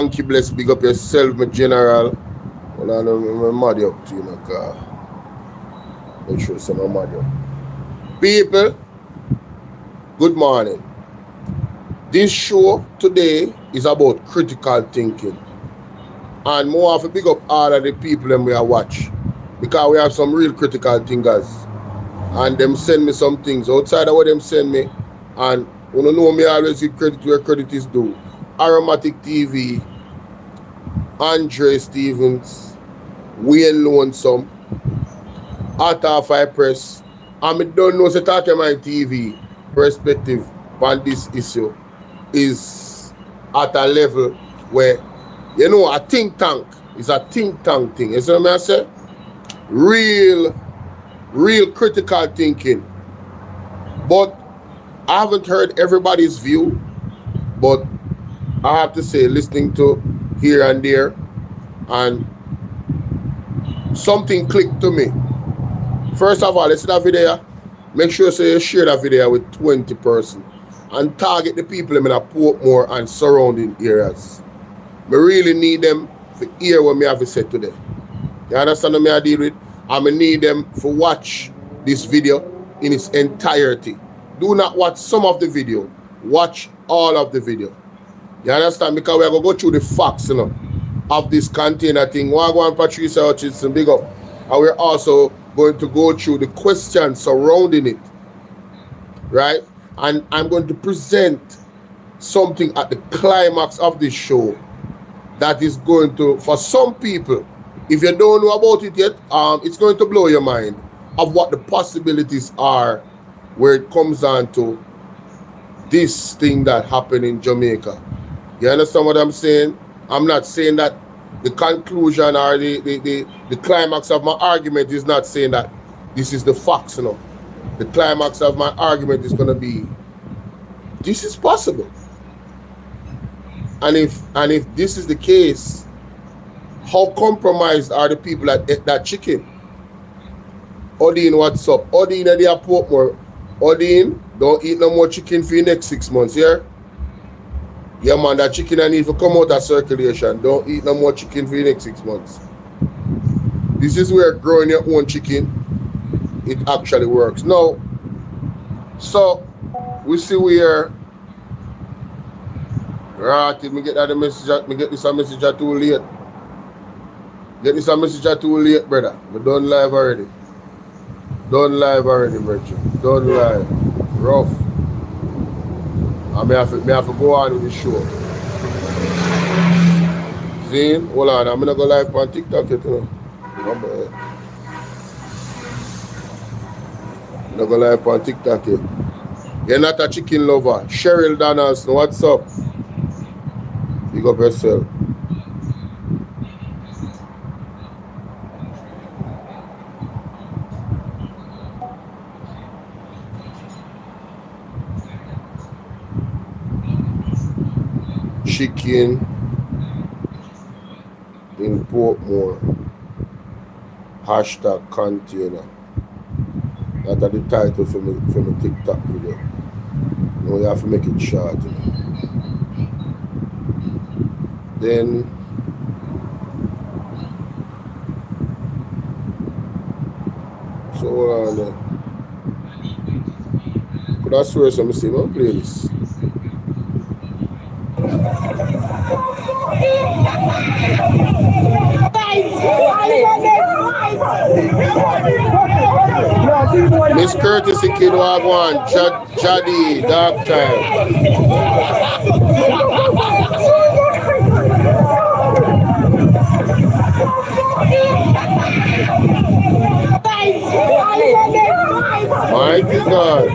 Monkey bless, big up yourself, my general. Well, I'm mad up to you, know, make sure I'm mad up. People, good morning. This show today is about critical thinking. And more of a big up all of the people that we are watch. Because we have some real critical thinkers. And them send me some things outside of what them send me. And you know me always give credit where credit is due. Aromatic TV, Andre Stevens, Wayne Lonesome, Art Press. And I don't know the talk my TV perspective on this issue is at a level where, you know, a think tank is a think tank thing. You see what I say? Real critical thinking. But I haven't heard everybody's view, but I have to say, listening to here and there, and something clicked to me. First of all, let's see that video. Make sure so you share that video with 20 persons and target the people in Portmore and surrounding areas. I really need them to hear what I have to say today. You understand what I deal with? I need them to watch this video in its entirety. Do not watch some of the video. Watch all of the video. You understand? Because we are going to go through the facts, you know, of this container thing. Wagwan Patricia Hutchinson, big up. And we're also going to go through the questions surrounding it. Right? And I'm going to present something at the climax of this show that is going to, for some people, if you don't know about it yet, it's going to blow your mind of what the possibilities are where it comes on to this thing that happened in Jamaica. You understand what I'm saying? I'm not saying that the conclusion or the climax of my argument is not saying that this is the facts, you know. The climax of my argument is going to be, this is possible. And if this is the case, how compromised are the people that ate that chicken? Odin, what's up? Odin at the Portmore. Odin, don't eat no more chicken for the next 6 months, yeah? Yeah, man, that chicken I need to come out of circulation. Don't eat no more chicken for the next 6 months. This is where growing your own chicken, it actually works. Now, so, we see where, right, me get that message, me get this a message too late. Get this a message too late, brother. Me done live already. Done live already, brother. Done live. Rough. I may have to go on with the show. See? Hold on, I'm gonna go live on TikTok yet, you know. I'm gonna go live on TikTok yet. You're not a chicken lover. Cheryl Donaldson, what's up? Big up yourself. Chicken in Portmore. Hashtag container. That's the title for my TikTok video. Now you have to make it short, you know. Then so hold on there. Could I swear some say, I'll play this. Miss Courtesy Kid Wagwan, Jaddy, Dark Child. Mighty God.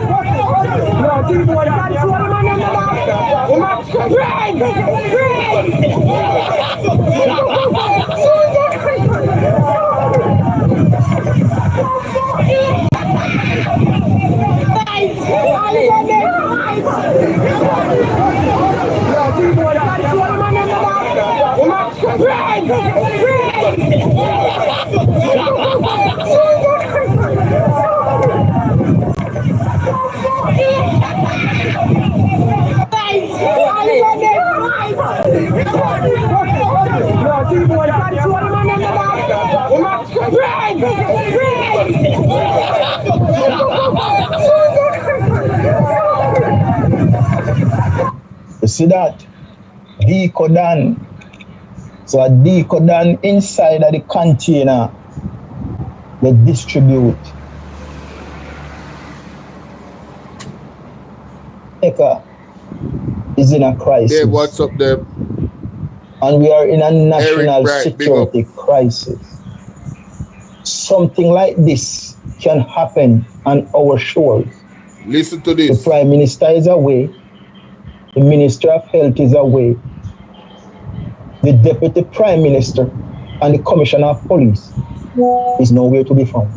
You see that? Decodan. So a decodan inside of the container they distribute. Jamaica is in a crisis. Dave, what's up there? And we are in a national security crisis. Something like this can happen on our shores. Listen to this. The Prime Minister is away. The Minister of Health is away. The Deputy Prime Minister and the Commissioner of Police is nowhere to be found.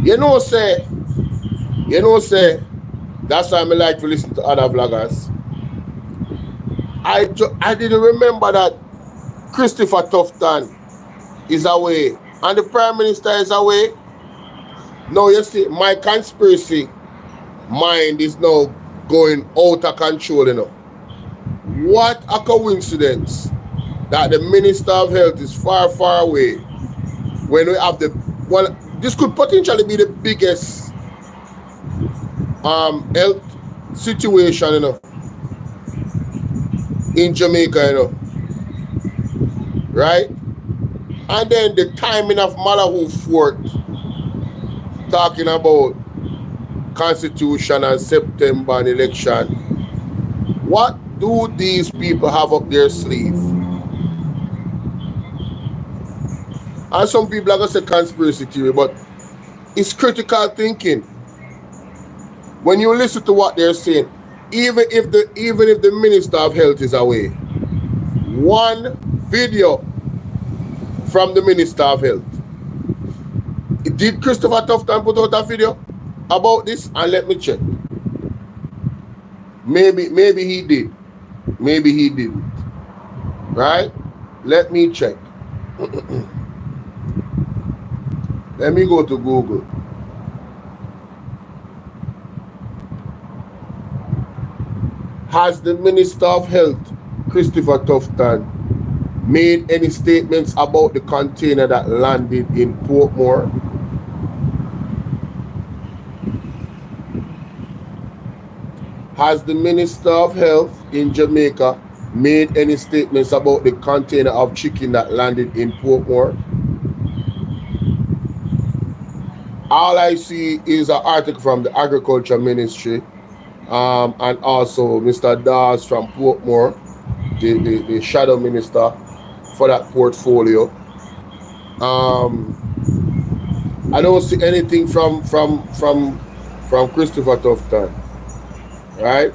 You know, say, that's why I like to listen to other vloggers. I didn't remember that Christopher Tufton is away and the Prime Minister is away. No, you see, my conspiracy mind is now going out of control, you know. What a coincidence that the Minister of Health is far, far away when we have this could potentially be the biggest health situation, you know, in Jamaica, you know, right? And then the timing of Malahoo Fort talking about Constitution and September and election. What do these people have up their sleeve? And some people are going to say conspiracy theory, but it's critical thinking. When you listen to what they're saying, even if the Minister of Health is away, one video from the Minister of Health. Did Christopher Tufton put out a video about this? And let me check. Maybe he did. Maybe he didn't. Right? Let me check. Let me go to Google. Has the Minister of Health, Christopher Tufton, made any statements about the container that landed in Portmore? Has the Minister of Health in Jamaica made any statements about the container of chicken that landed in Portmore? All I see is an article from the Agriculture Ministry and also Mr. Dawes from Portmore, the shadow minister for that portfolio. I don't see anything from Christopher Tufton. Right?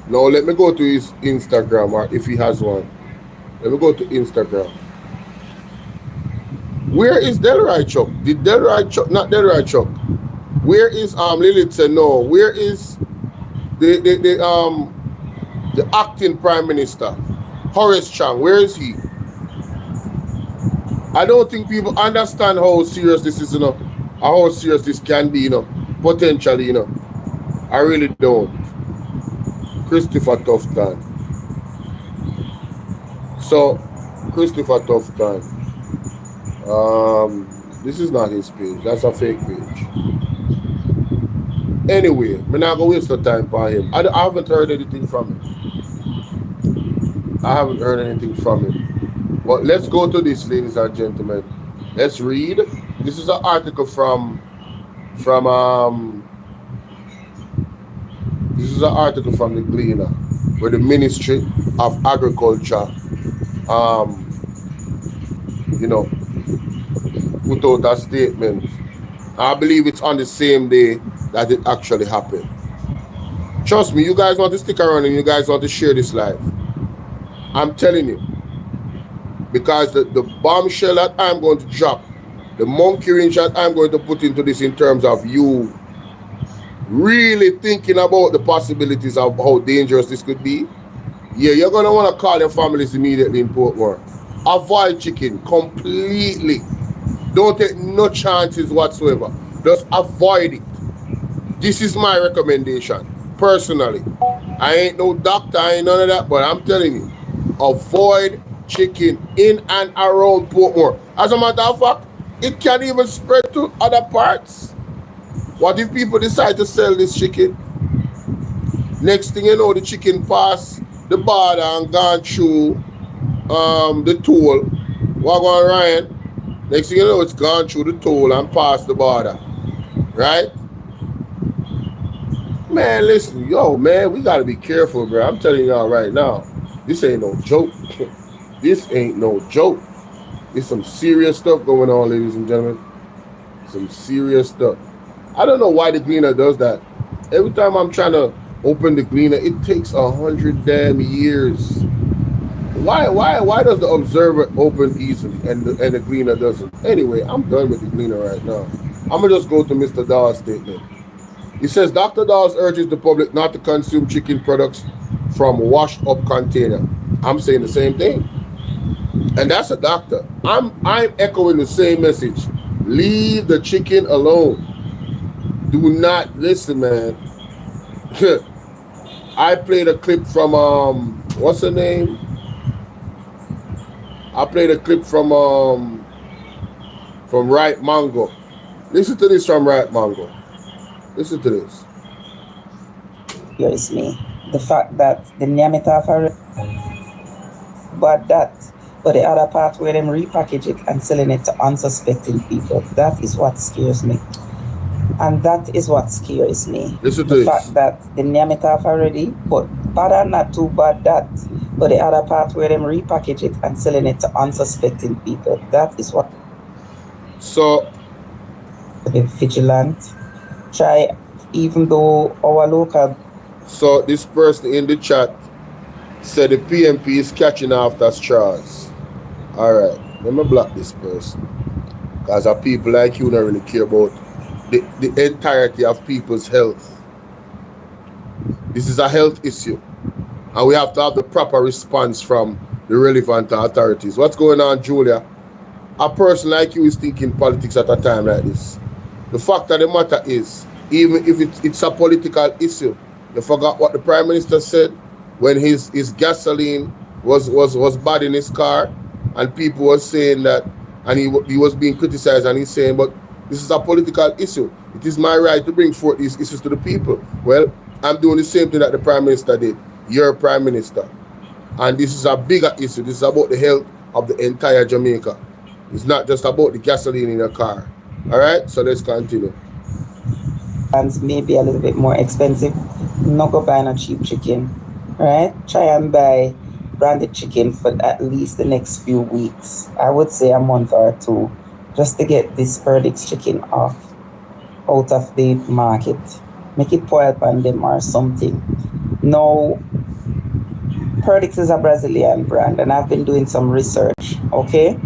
Now let me go to his Instagram, or if he has one. Let me go to Instagram. Where is Delroy Chuck? Did Delroy Chuck, not Delroy Chuck. Where is Lilith said no? Where is the acting Prime Minister? Horace Chang, where is he? I don't think people understand how serious this is, you know, or how serious this can be, you know, potentially, you know. I really don't. Christopher Tufton. So, Christopher Tufton. This is not his page. That's a fake page. Anyway, I'm not going to waste the time for him. I haven't heard anything from him. But let's go to this, ladies and gentlemen. Let's read. This is an article from the Gleaner, where the Ministry of Agriculture, you know, put out a statement. I believe it's on the same day that it actually happened. Trust me, you guys want to stick around and you guys want to share this live. I'm telling you. Because the bombshell that I'm going to drop, the monkey wrench that I'm going to put into this in terms of you really thinking about the possibilities of how dangerous this could be, yeah, you're going to want to call your families immediately in Portmore. Avoid chicken completely. Don't take no chances whatsoever. Just avoid it. This is my recommendation, personally. I ain't no doctor, I ain't none of that, but I'm telling you, avoid chicken in and around Portmore. As a matter of fact, it can even spread to other parts. What if people decide to sell this chicken? Next thing you know, the chicken pass the border and gone through the toll. What going Ryan? Next thing you know, it's gone through the toll and past the border. Right? Man, listen, yo, man, we gotta be careful, bro. I'm telling y'all right now, this ain't no joke. This ain't no joke. There's some serious stuff going on, ladies and gentlemen. Some serious stuff. I don't know why the Gleaner does that. Every time I'm trying to open the Gleaner, it takes 100 damn years. Why does the Observer open easily and the Gleaner doesn't? Anyway, I'm done with the Gleaner right now. I'm gonna just go to Mr. Dawes' statement. He says Dr. Dawes urges the public not to consume chicken products from washed up container. I'm saying the same thing. And that's a doctor. I'm echoing the same message. Leave the chicken alone. Do not listen, man. I played a clip from what's her name? I played a clip from Right Mango. Listen to this from Right Mango. Listen to this. Here's me. The fact that the Nyamita already, but the other part where them repackage it and selling it to unsuspecting people, that is what scares me. And that is what scares me. Listen to the this. fact that the Nyamita already, but bad or not too bad that, but the other part where them repackage it and selling it to unsuspecting people, that is what. So be vigilant. Try, even though our local. So this person in the chat said the PMP is catching after straws. Alright, let me block this person. Because people like you don't really care about the entirety of people's health. This is a health issue. And we have to have the proper response from the relevant authorities. What's going on, Julia? A person like you is thinking politics at a time like this. The fact of the matter is, even if it's a political issue, you forgot what the Prime Minister said when his gasoline was bad in his car, and people were saying that, and he was being criticized, and he's saying, but this is a political issue. It is my right to bring forth these issues to the people. Well, I'm doing the same thing that the Prime Minister did. You're Prime Minister. And this is a bigger issue. This is about the health of the entire Jamaica. It's not just about the gasoline in your car. All right? So let's continue. And maybe a little bit more expensive. Not go buy no cheap chicken. Right? Try and buy branded chicken for at least the next few weeks. I would say a month or two. Just to get this Perdix chicken out of the market. Make it boil on them or something. No, Perdix is a Brazilian brand, and I've been doing some research, okay?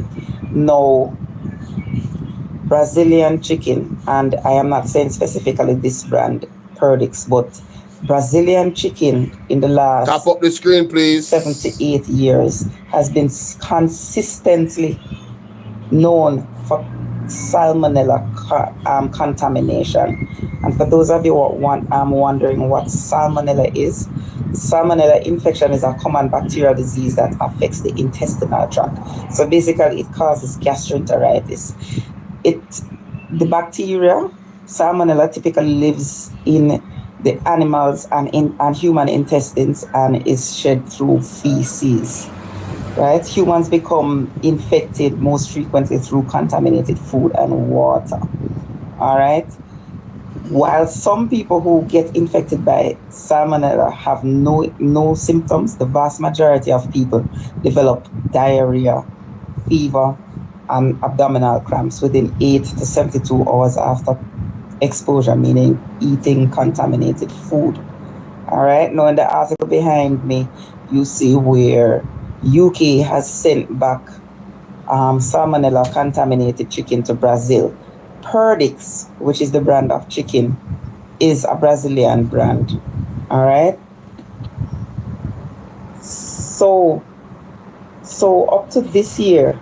No, Brazilian chicken, and I am not saying specifically this brand, Perdix, but Brazilian chicken in the last tap up the screen, please. 7 to 8 years has been consistently known for salmonella contamination. And for those of you who wondering what salmonella is, salmonella infection is a common bacterial disease that affects the intestinal tract. So basically it causes gastroenteritis. The bacteria, salmonella, typically lives in the animals and human intestines and is shed through feces. Right? Humans become infected most frequently through contaminated food and water. All right? While some people who get infected by salmonella have no symptoms, the vast majority of people develop diarrhea, fever, and abdominal cramps within 8 to 72 hours after exposure, meaning eating contaminated food. All right? Now in the article behind me, you see where UK has sent back salmonella contaminated chicken to Brazil. Perdix, which is the brand of chicken, is a Brazilian brand. All right. So up to this year,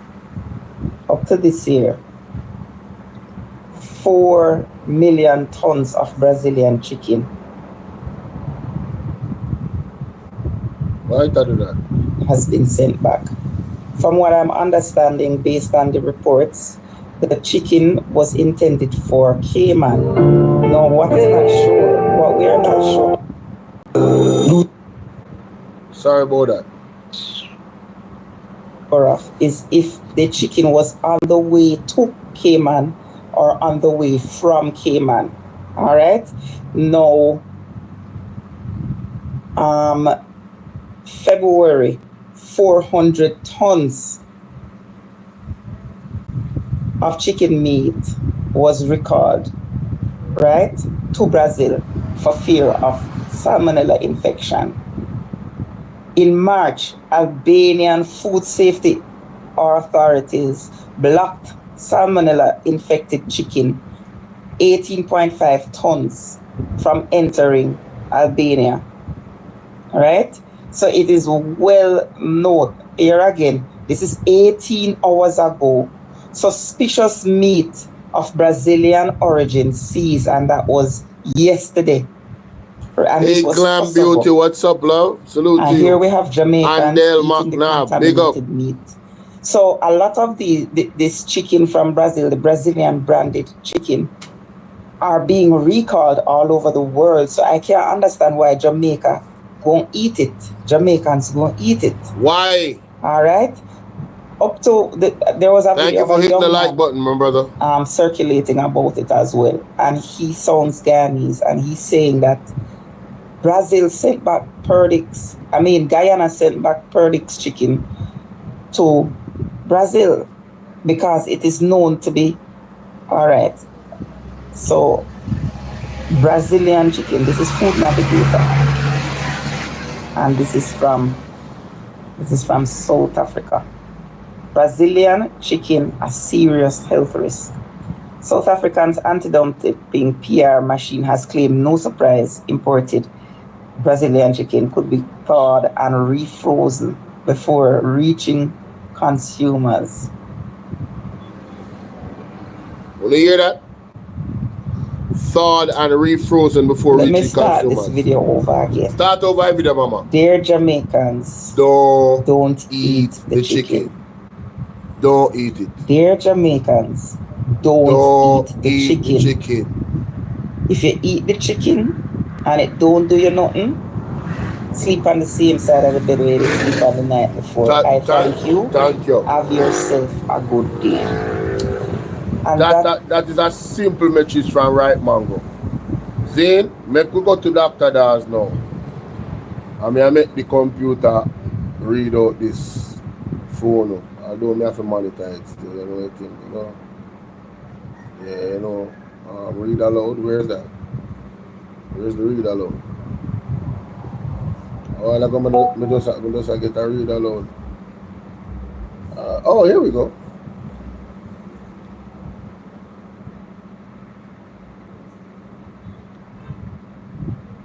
4 million tons of Brazilian chicken Why did that? has been sent back. From what I'm understanding, based on the reports, the chicken was intended for Cayman. Now, what is not sure, what we are not sure. Sorry about that. Is if the chicken was on the way to Cayman or on the way from Cayman. All right. Now, February, 400 tons of chicken meat was recalled, right, to Brazil for fear of salmonella infection. In March, Albanian food safety authorities blocked salmonella-infected chicken, 18.5 tons, from entering Albania. All right? So it is well known. Here again, this is 18 hours ago. Suspicious meat of Brazilian origin seized, and that was yesterday. And hey, Glam possible. Beauty, what's up, love? Salute to you. Here we have Jamaicans eating the McNabb, big up. meat. So a lot of this chicken from Brazil, the Brazilian branded chicken, are being recalled all over the world. So I can't understand why Jamaica won't eat it. Jamaicans won't eat it. Why? All right. Up to there was a Thank video you for of a hitting young the like man, button, my brother. Circulating about it as well, and he sounds Guyanese, and he's saying that Brazil sent back Perdix. Guyana sent back Perdix chicken to Brazil because it is known to be all right. So Brazilian chicken. This is Food Navigator, and this is from South Africa. Brazilian chicken, a serious health risk. South African's anti-dumping PR machine has claimed, no surprise, imported Brazilian chicken could be thawed and refrozen before reaching consumers. Want to hear that? Thawed and refrozen before reaching consumers. Let me start this video over again. Start over video, mama. Dear Jamaicans, don't eat the chicken. Don't eat it. Dear Jamaicans, don't eat the chicken. If you eat the chicken and it don't do you nothing, sleep on the same side of the bed where you sleep on the night before. Thank you. Have yourself a good day. And that is a simple message from Right Mango. Zane, make we go to Dr. Daz now. I make the computer read out this phone. I don't have to monitor it still, you know, you know. Yeah, you know. Read aloud, where's that? Where's the read aloud? Oh, I just get a read aloud. Oh, here we go.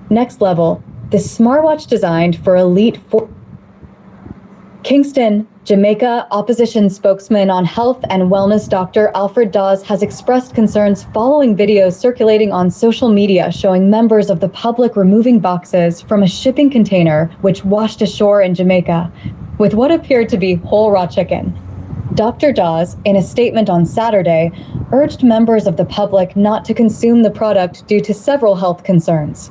Next level, the smartwatch designed for elite Kingston, Jamaica opposition spokesman on health and wellness Dr. Alfred Dawes has expressed concerns following videos circulating on social media showing members of the public removing boxes from a shipping container which washed ashore in Jamaica with what appeared to be whole raw chicken. Dr. Dawes, in a statement on Saturday, urged members of the public not to consume the product due to several health concerns.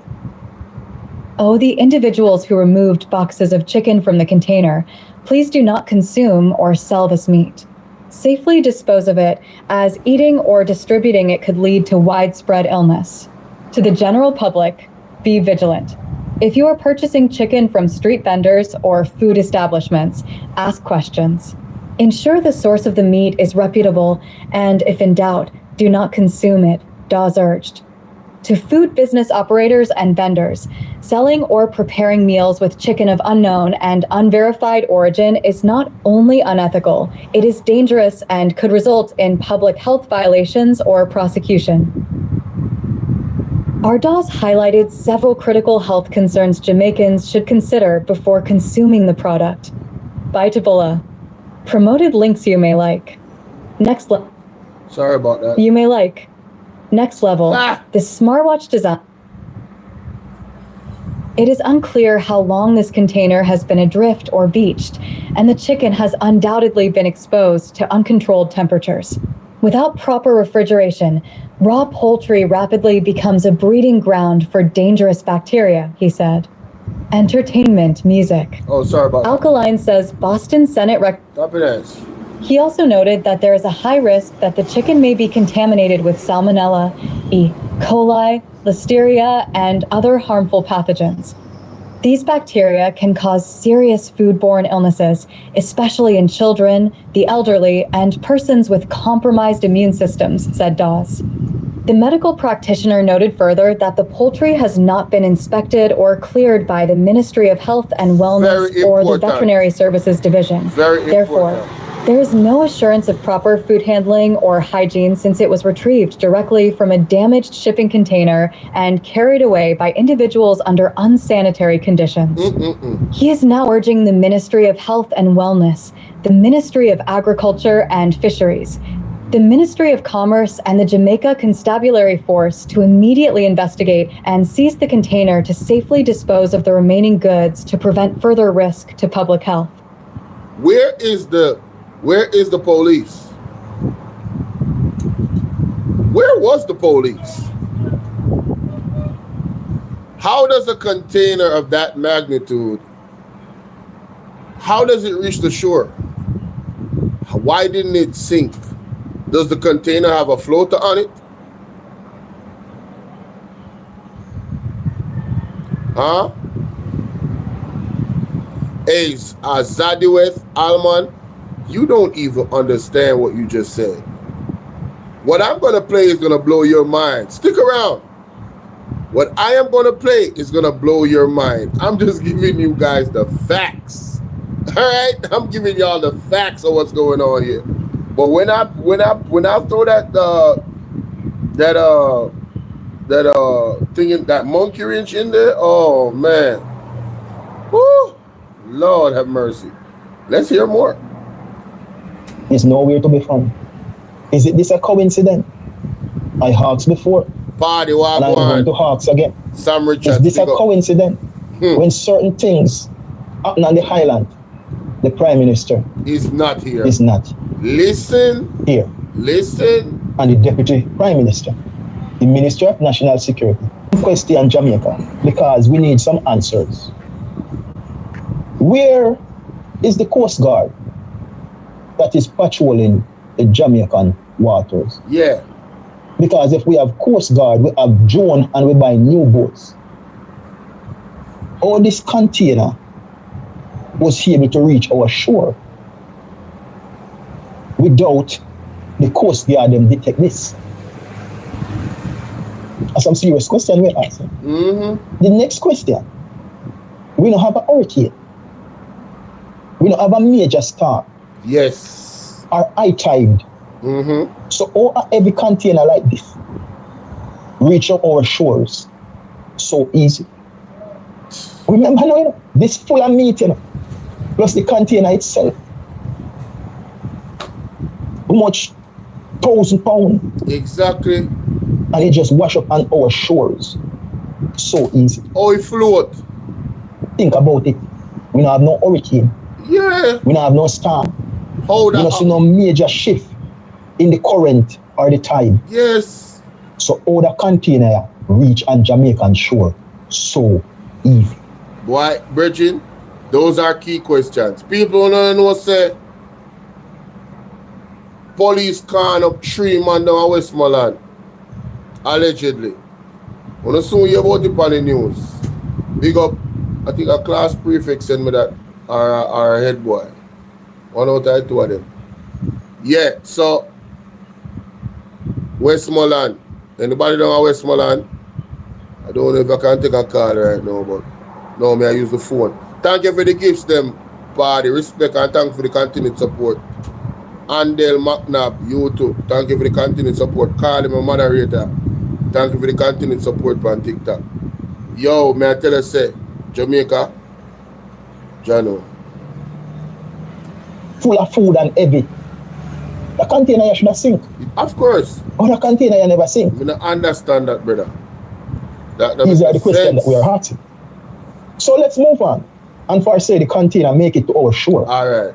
Oh, the individuals who removed boxes of chicken from the container, please do not consume or sell this meat. Safely dispose of it, as eating or distributing it could lead to widespread illness. To the general public, be vigilant. If you are purchasing chicken from street vendors or food establishments, ask questions. Ensure the source of the meat is reputable, and if in doubt, do not consume it, Dawes urged. To food business operators and vendors, selling or preparing meals with chicken of unknown and unverified origin is not only unethical, it is dangerous and could result in public health violations or prosecution. Our Dawes highlighted several critical health concerns Jamaicans should consider before consuming the product. Bye to Bolo. Promoted links you may like. Next level. Sorry about that. You may like. Next level, the smartwatch design. It is unclear how long this container has been adrift or beached, and the chicken has undoubtedly been exposed to uncontrolled temperatures. Without proper refrigeration, raw poultry rapidly becomes a breeding ground for dangerous bacteria, he said. Entertainment music. Oh, sorry about that. Alkaline says Boston Senate Copy that. He also noted that there is a high risk that the chicken may be contaminated with Salmonella, E. coli, Listeria, and other harmful pathogens. These bacteria can cause serious foodborne illnesses, especially in children, the elderly, and persons with compromised immune systems, said Dawes. The medical practitioner noted further that the poultry has not been inspected or cleared by the Ministry of Health and Wellness or the Veterinary Services Division. Therefore, there is no assurance of proper food handling or hygiene since it was retrieved directly from a damaged shipping container and carried away by individuals under unsanitary conditions. He is now urging the Ministry of Health and Wellness, the Ministry of Agriculture and Fisheries, the Ministry of Commerce, and the Jamaica Constabulary Force to immediately investigate and seize the container to safely dispose of the remaining goods to prevent further risk to public health. Where is the police? Where was the police? How does a container of that magnitude, how does it reach the shore? Why didn't it sink? Does the container have a floater on it? Huh? Zadiweth Alman, you don't even understand what you just said. What I'm going to play is going to blow your mind. Stick around. What I am going to play is going to blow your mind. I'm just giving you guys the facts. All right? I'm giving y'all the facts of what's going on here. But when I throw that monkey wrench in there, oh man. Woo! Lord have mercy. Let's hear more. Is nowhere to be found. Is it this a coincidence? I asked before. Party and I'm going to ask again. Sam Richards. Is this a coincidence? When certain things happen on the highland, the Prime Minister is not here. Is not. Listen. Here. Listen. And the Deputy Prime Minister, the Minister of National Security. Question Jamaica, because we need some answers. Where is the Coast Guard that is patrolling the Jamaican waters? Yeah. Because if we have Coast Guard, we have drone and we buy new boats. All this container was able to reach our shore without the Coast Guard them detect this. That's some serious question we're asking. The next question, we don't have a hurricane. We don't have a major storm. Yes. Or high tide. So all every container like this reach up our shores so easy. Remember now, this full of meat, plus the container itself. How much? 1,000 pounds. Exactly. And it just wash up on our shores. So easy. Oh, it float. Think about it. We don't have no hurricane. Yeah. We don't have no storm. Hold we don't see no major shift in the current or the tide. Yes. So all the container reach on Jamaican shore so easy. Boy, Bridget, those are key questions. People don't know say police can up 3 man down Westmoreland. Allegedly. When I soon hear about it on the news. Big up, I think a class prefect sent me that, our head boy. One out of 2 of them. Yeah, so Westmoreland. Anybody down Westmoreland? I don't know if I can take a call right now, but no, I use the phone. Thank you for the gifts, them, party. Respect and thank you for the continued support. Andel McNabb, you too. Thank you for the continued support. Carly, my moderator. Thank you for the continued support on TikTok. Yo, may I tell you, say, Jamaica, Jano. Full of food and heavy. The container you should have sink. Of course. Or the container you never sink. I don't understand that, brother. That these are the questions that we are asking. So let's move on. And for say the container make it to our shore. All right.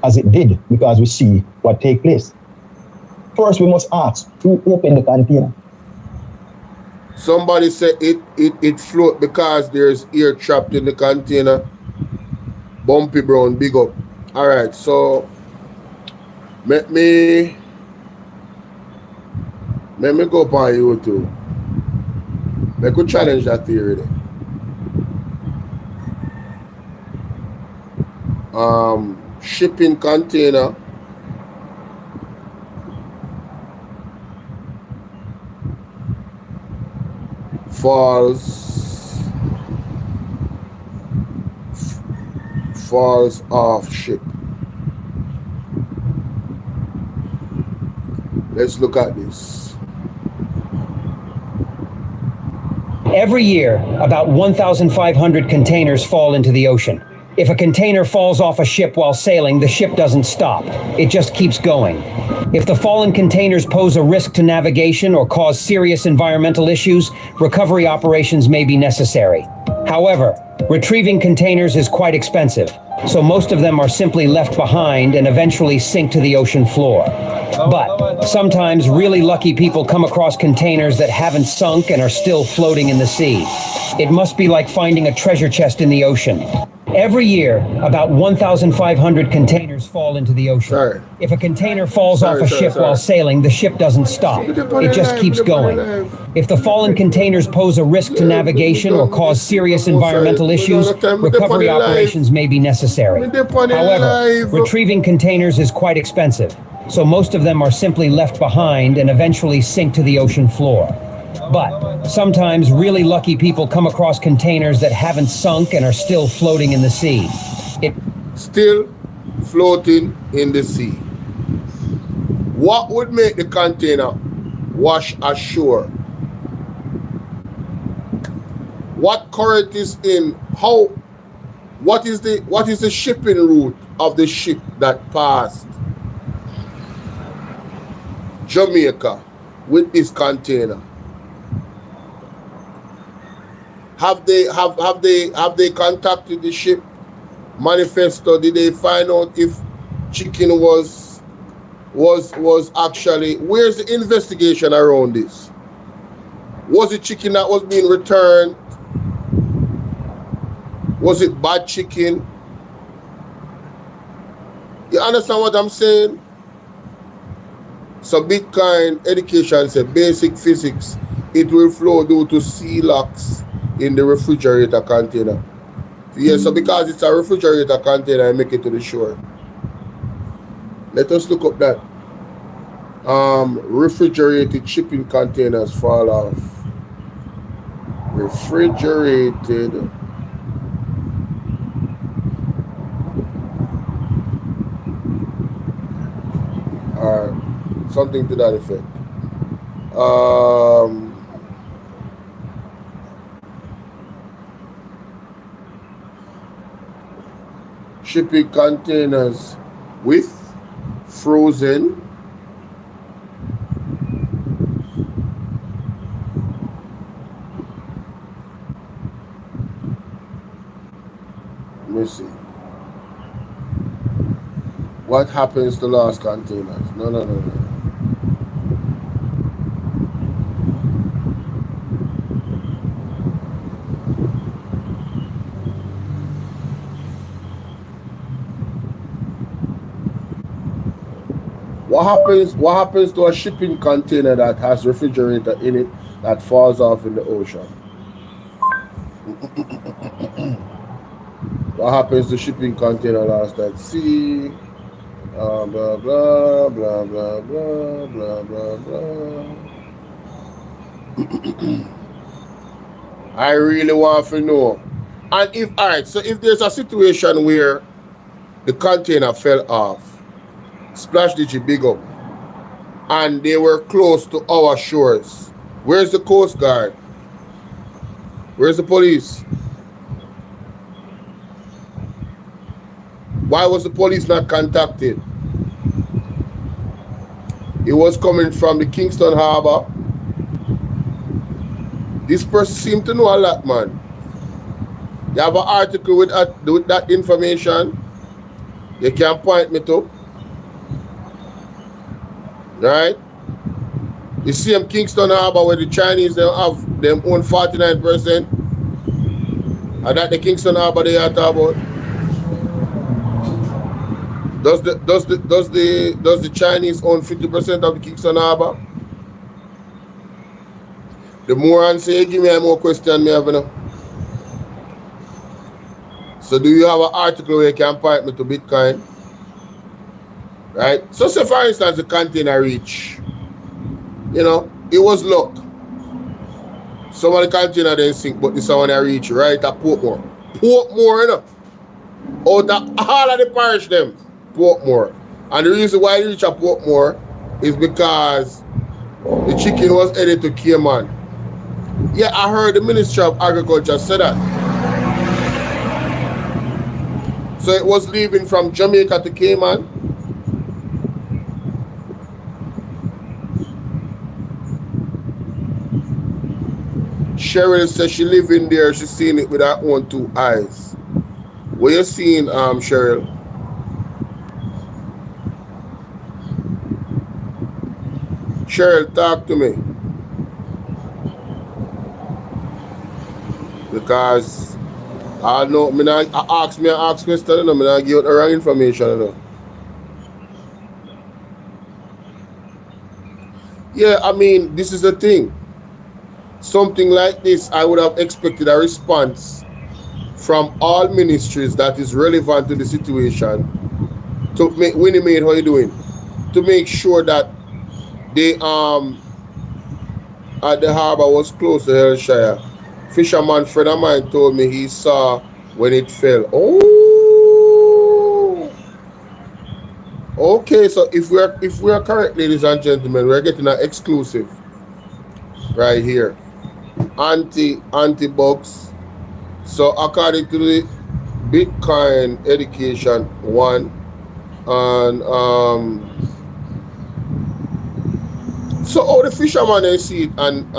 As it did, because we see what take place. First, we must ask who opened the container. Somebody said it float because there's air trapped in the container. Bumpy Brown, big up. All right, so let me go up on YouTube. Let me challenge that theory there. Shipping container falls off ship. Let's look at this. Every year, about 1,500 containers fall into the ocean. If a container falls off a ship while sailing, the ship doesn't stop. It just keeps going. If the fallen containers pose a risk to navigation or cause serious environmental issues, recovery operations may be necessary. However, retrieving containers is quite expensive, so most of them are simply left behind and eventually sink to the ocean floor. But sometimes really lucky people come across containers that haven't sunk and are still floating in the sea. It must be like finding a treasure chest in the ocean. Every year, about 1,500 containers fall into the ocean. Sorry. If a container falls off a ship while sailing, the ship doesn't stop. It just keeps going. If the fallen containers pose a risk to navigation or cause serious environmental issues, recovery operations may be necessary. However, retrieving containers is quite expensive, so most of them are simply left behind and eventually sink to the ocean floor. But sometimes really lucky people come across containers that haven't sunk and are still floating in the sea. Still floating in the sea. What would make the container wash ashore? What current is in? What is the shipping route of the ship that passed Jamaica with this container? Have they contacted the ship? Manifesto? Did they find out if chicken was actually? Where's the investigation around this? Was it chicken that was being returned? Was it bad chicken? You understand what I'm saying? So Bitcoin education said basic physics. It will flow due to sea locks in the refrigerator container. Yeah, so because it's a refrigerator container, I make it to the shore. Let us look up that. Refrigerated shipping containers fall off. Refrigerated something to that effect. Shipping containers with frozen let me see. What happens to lost containers? No. What happens to a shipping container that has refrigerator in it that falls off in the ocean? What happens to shipping container lost at sea? Blah blah blah blah blah blah blah blah. I really want to know. And if so if there's a situation where the container fell off, Splash Digi, big up, and they were close to our shores, where's the Coast Guard? Where's the police? Why was the police not contacted? It was coming from the Kingston Harbor. This person seemed to know a lot, man. You have an article with that information. You can point me to. Right? You see them Kingston Harbor where the Chinese they have them own 49%. And that the Kingston Harbor they are talking about. Does the Chinese own 50% of the Kingston Harbor? The more answer you give me, more question me have enough. So do you have an article where you can point me to Bitcoin? Right? So say for instance the container reach. You know, it was luck. Some of the container didn't sink, but this one I reach right at Portmore. Portmore, you know. Out of all of the parish them, Portmore. And the reason why I reach at Portmore is because the chicken was headed to Cayman. Yeah, I heard the Ministry of Agriculture say that. So it was leaving from Jamaica to Cayman. Cheryl says she living there, she's seen it with her own 2 eyes. What you seeing, Cheryl? Cheryl, talk to me. Because I know, I ask question, I give you the wrong information. You know. Yeah, I mean, this is the thing. Something like this, I would have expected a response from all ministries that is relevant to the situation to make Winnie Maid, how you doing? To make sure that they at the harbor was close to Hellshire. Fisherman friend of mine told me he saw when it fell. Oh, okay. So if we are correct, ladies and gentlemen, we're getting an exclusive right here. Anti-bugs. So according to the Bitcoin education one, and so all the fishermen they see it and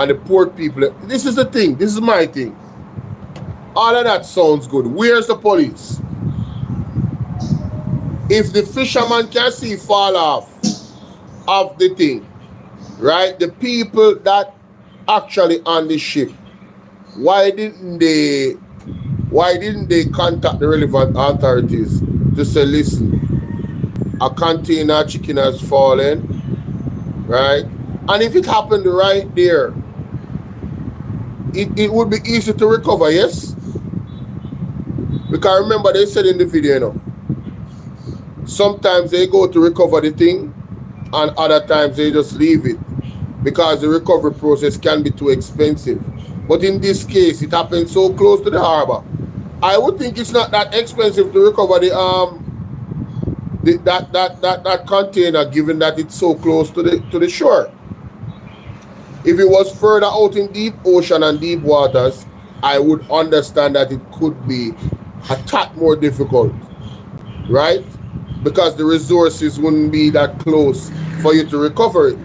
the poor people. This is the thing. This is my thing. All of that sounds good. Where's the police? If the fisherman can see fall off of the thing, right? The people that actually on the ship, why didn't they contact the relevant authorities to say, listen, a container chicken has fallen, right? And if it happened right there, it would be easy to recover, yes? Because remember they said in the video, you know, sometimes they go to recover the thing and other times they just leave it because the recovery process can be too expensive. But in this case, it happened so close to the harbor. I would think it's not that expensive to recover that container, given that it's so close to the shore. If it was further out in deep ocean and deep waters, I would understand that it could be a tad more difficult, right? Because the resources wouldn't be that close for you to recover it.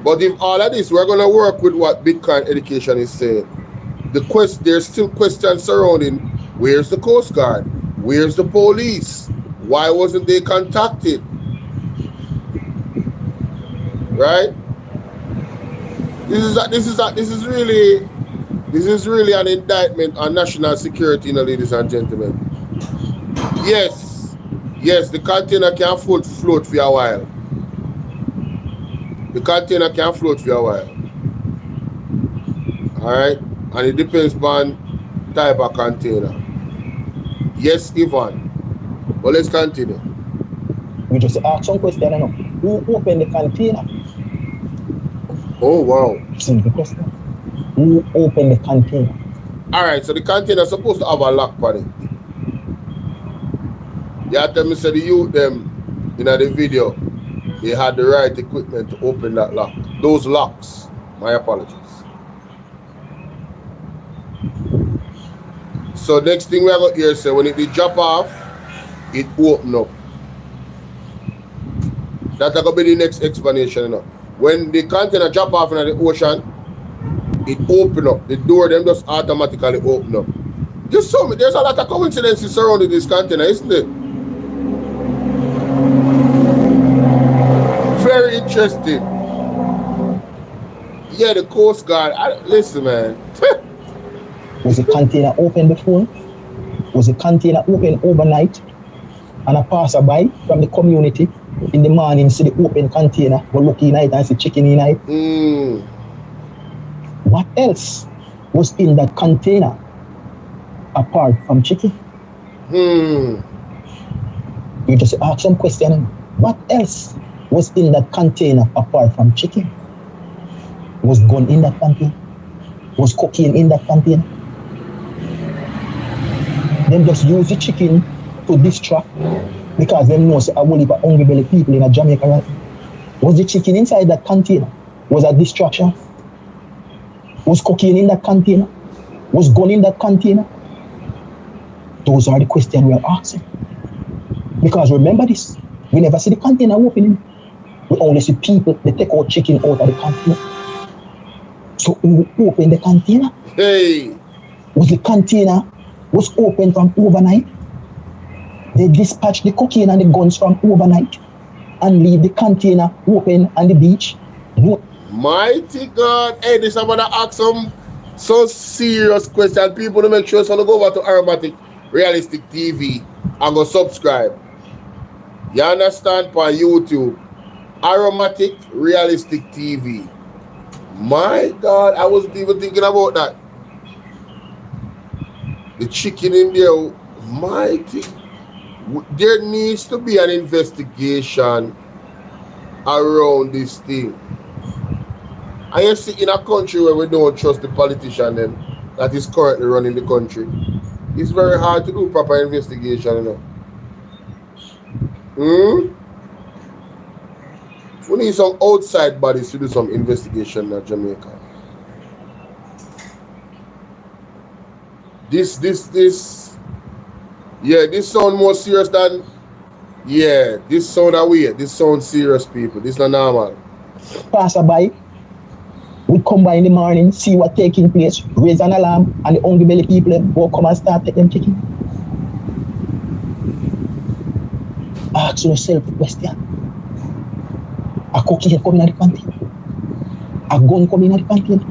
But if all of this, we're going to work with what Bitcoin education is saying. There's still questions surrounding where's the Coast Guard? Where's the police? Why wasn't they contacted? Right? This is really an indictment on national security, you know, ladies and gentlemen. Yes, the container can float for a while. The container can float for a while. Alright? And it depends on type of container. Yes, Ivan. But let's continue. We just ask some question, you know. Who opened the container? Oh, wow. Simple question. Who opened the container? Alright, so the container is supposed to have a lock on it. You tell me, so the youth them in the video, they had the right equipment to open that lock. Those locks. My apologies. So next thing we got here, say when it did drop off, it opened up. That's going to be the next explanation. You know. When the container drop off in the ocean, it open up. The door them just automatically open up. Just so me, there's a lot of coincidences surrounding this container, isn't it? Very interesting. Yeah, the Coast Guard. Listen, man. Was the container open before? Was the container open overnight? And a passerby from the community in the morning see the open container, go look in it and see chicken in it. What else was in that container apart from chicken? You just ask some question. What else was in that container apart from chicken? Was gun in that container? Was cocaine in that container? Them just use the chicken to distract because them know a whole heap of hungry belly people in Jamaica, right? Was the chicken inside that container? Was a distraction? Was cocaine in that container? Was gun in that container? Those are the questions we are asking. Because remember this, we never see the container opening. We only see people, they take out chicken out of the container. So who opened the container? Hey! Was the container was open from overnight? They dispatch the cocaine and the guns from overnight and leave the container open on the beach? No. Mighty God. Hey, this I'm gonna ask some serious question. People to make sure so go over to Aromatic Realistic TV and go subscribe. You understand? For YouTube. Aromatic Realistic TV. My God, I wasn't even thinking about that. The chicken in there, mighty. There needs to be an investigation around this thing. And you see, in a country where we don't trust the politician then, that is currently running the country, it's very hard to do proper investigation, you know. We need some outside bodies to do some investigation in Jamaica. This sound more serious than, this sound weird. This sound serious, people. This not normal. Passerby, we come by in the morning, see what taking place, raise an alarm, and the hungry belly people go come and start taking chicken. Ask yourself the question. A cocaine coming in the container? A gun coming in the container?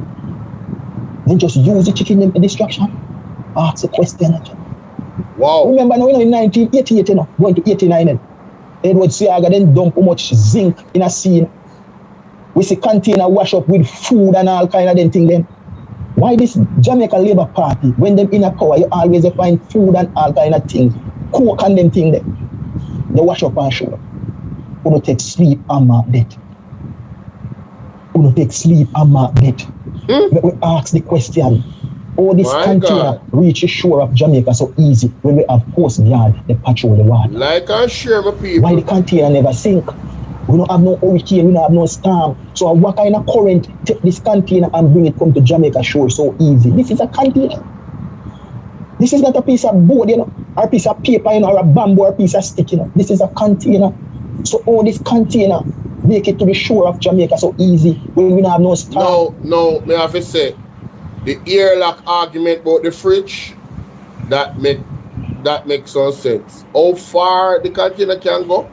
Then just use the chicken in distraction? Ask the question. Wow. Remember now, in 1988, going to 89, Edward Seaga then dump how much zinc in a scene. We see container wash up with food and all kind of them thing then. Why this Jamaica Labour Party, when them in a power, you always find food and all kind of things, coke and them thing there. They wash up and show up. Who don't take sleep and mark death? Who don't take sleep and mark death? But we ask the question, how this container reach the shore of Jamaica so easy when we have Coast Guard, they patrol the water? Like and share, my people. Why the container never sink? We don't have no hurricane, we don't have no storm. So what kind of current take this container and bring it come to Jamaica shore so easy? This is a container. This is not a piece of board, or a piece of paper, or a bamboo, or a piece of stick, This is a container. So all this container make it to the shore of Jamaica so easy when we don't have no storm. No, may I have to say, the airlock argument about the fridge, that makes some sense. How far the container can go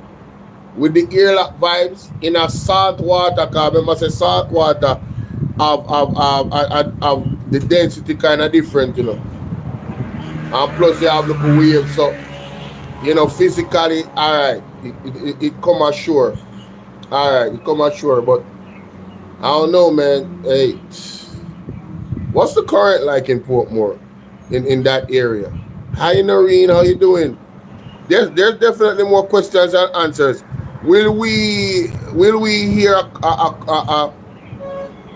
with the airlock vibes in a salt water, because remember say salt water have the density kind of different, And plus you have the waves, so physically, alright, it come ashore. Alright, it come ashore, but I don't know, man. Hey, what's the current like in Portmore, in that area? Hi, Noreen, how you doing? There's definitely more questions and answers. Will we hear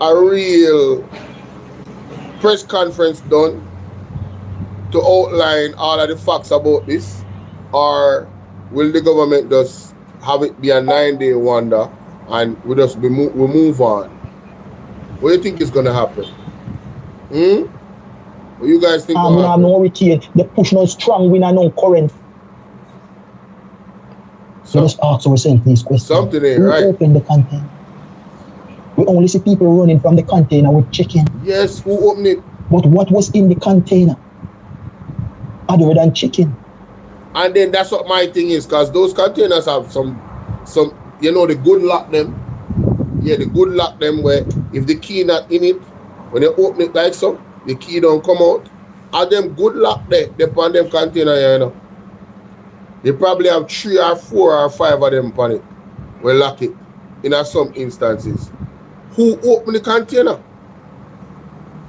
a real press conference done to outline all of the facts about this, or will the government just have it be a 9-day wonder and we move on? What do you think is going to happen? What you guys think? We have no hurricane. They push no strong wind and no current. So just ask ourselves these questions. Something ain't Who right. opened the container? We we only see people running from the container with chicken. Yes, who opened it? But what was in the container other than chicken? And then that's what my thing is, because those containers have some, you know, the good lock them. Yeah, the good lock them where if the key not in it, when they open it like so, the key don't come out. And them good lock there, they on them container, you know. They probably have 3 or 4 or 5 of them on it. We lock it in some instances. Who opened the container?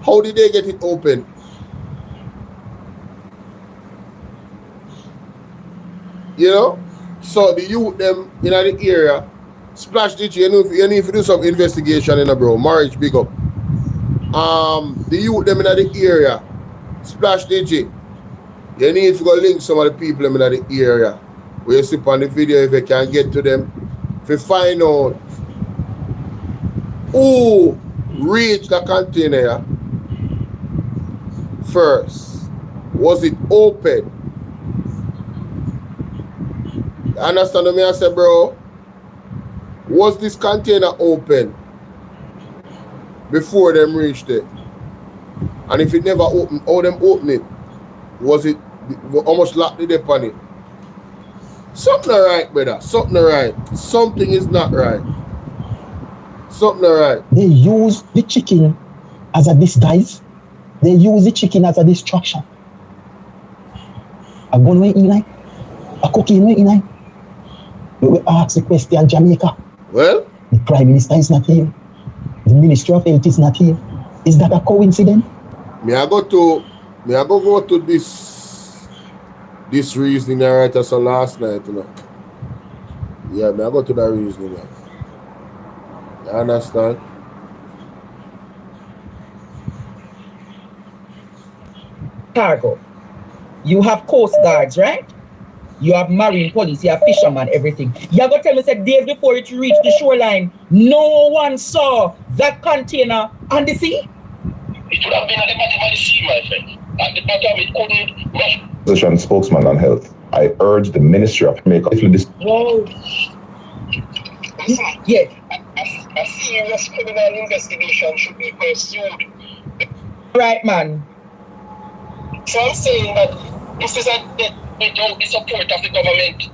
How did they get it open? You know? So the youth them in the area, Splash DJ, you need to do some investigation in a bro. Marriage big up. The youth them in the area, Splash DJ, you need to go link some of the people in the area. Where you see on the video if you can get to them. If you find out who reached the container first. Was it open? You understand what I say, bro? Was this container open before them reached it? And if it never opened, how them open it? Was it almost locked it up on it? Something not right, brother. Something not right. Something is not right. Something not right. They use the chicken as a disguise. They use the chicken as a distraction. A gun went in, a cocaine went in. We ask the question, Jamaica. Well, the Prime Minister is not here. The Ministry of Health is not here. Is that a coincidence? Me I go to this reasoning I write us last night, you know. Yeah, me I go to that reasoning. You understand? Cargo. You have coast guards, right? You have marine police, you have fishermen, everything. You got to tell me that days before it reached the shoreline, no one saw that container on the sea? It would have been at the bottom of the sea, my friend. At the bottom, it couldn't. Opposition spokesman on health, I urge the Ministry of Jamaica to this. Whoa. Yeah. A serious criminal investigation should be pursued. Right, man. So I'm saying that this is without the support of the government.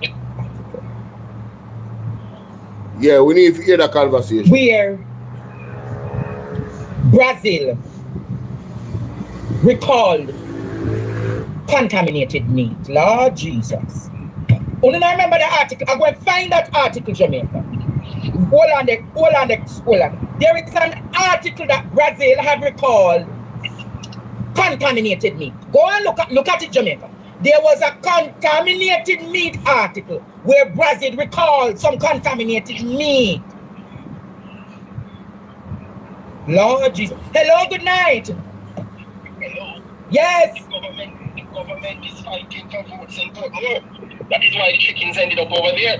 Yeah, we need to hear that conversation. Where Brazil recalled contaminated meat. Lord Jesus. Only I remember the article. I'm going to find that article, Jamaica. Hold on. There is an article that Brazil have recalled contaminated meat. Go and look at it, Jamaica. There was a contaminated meat article where Brazil recalled some contaminated meat. Lord Jesus. Hello, good night. Hello. Yes. The government is fighting for votes and vote more. That is why the chickens ended up over there.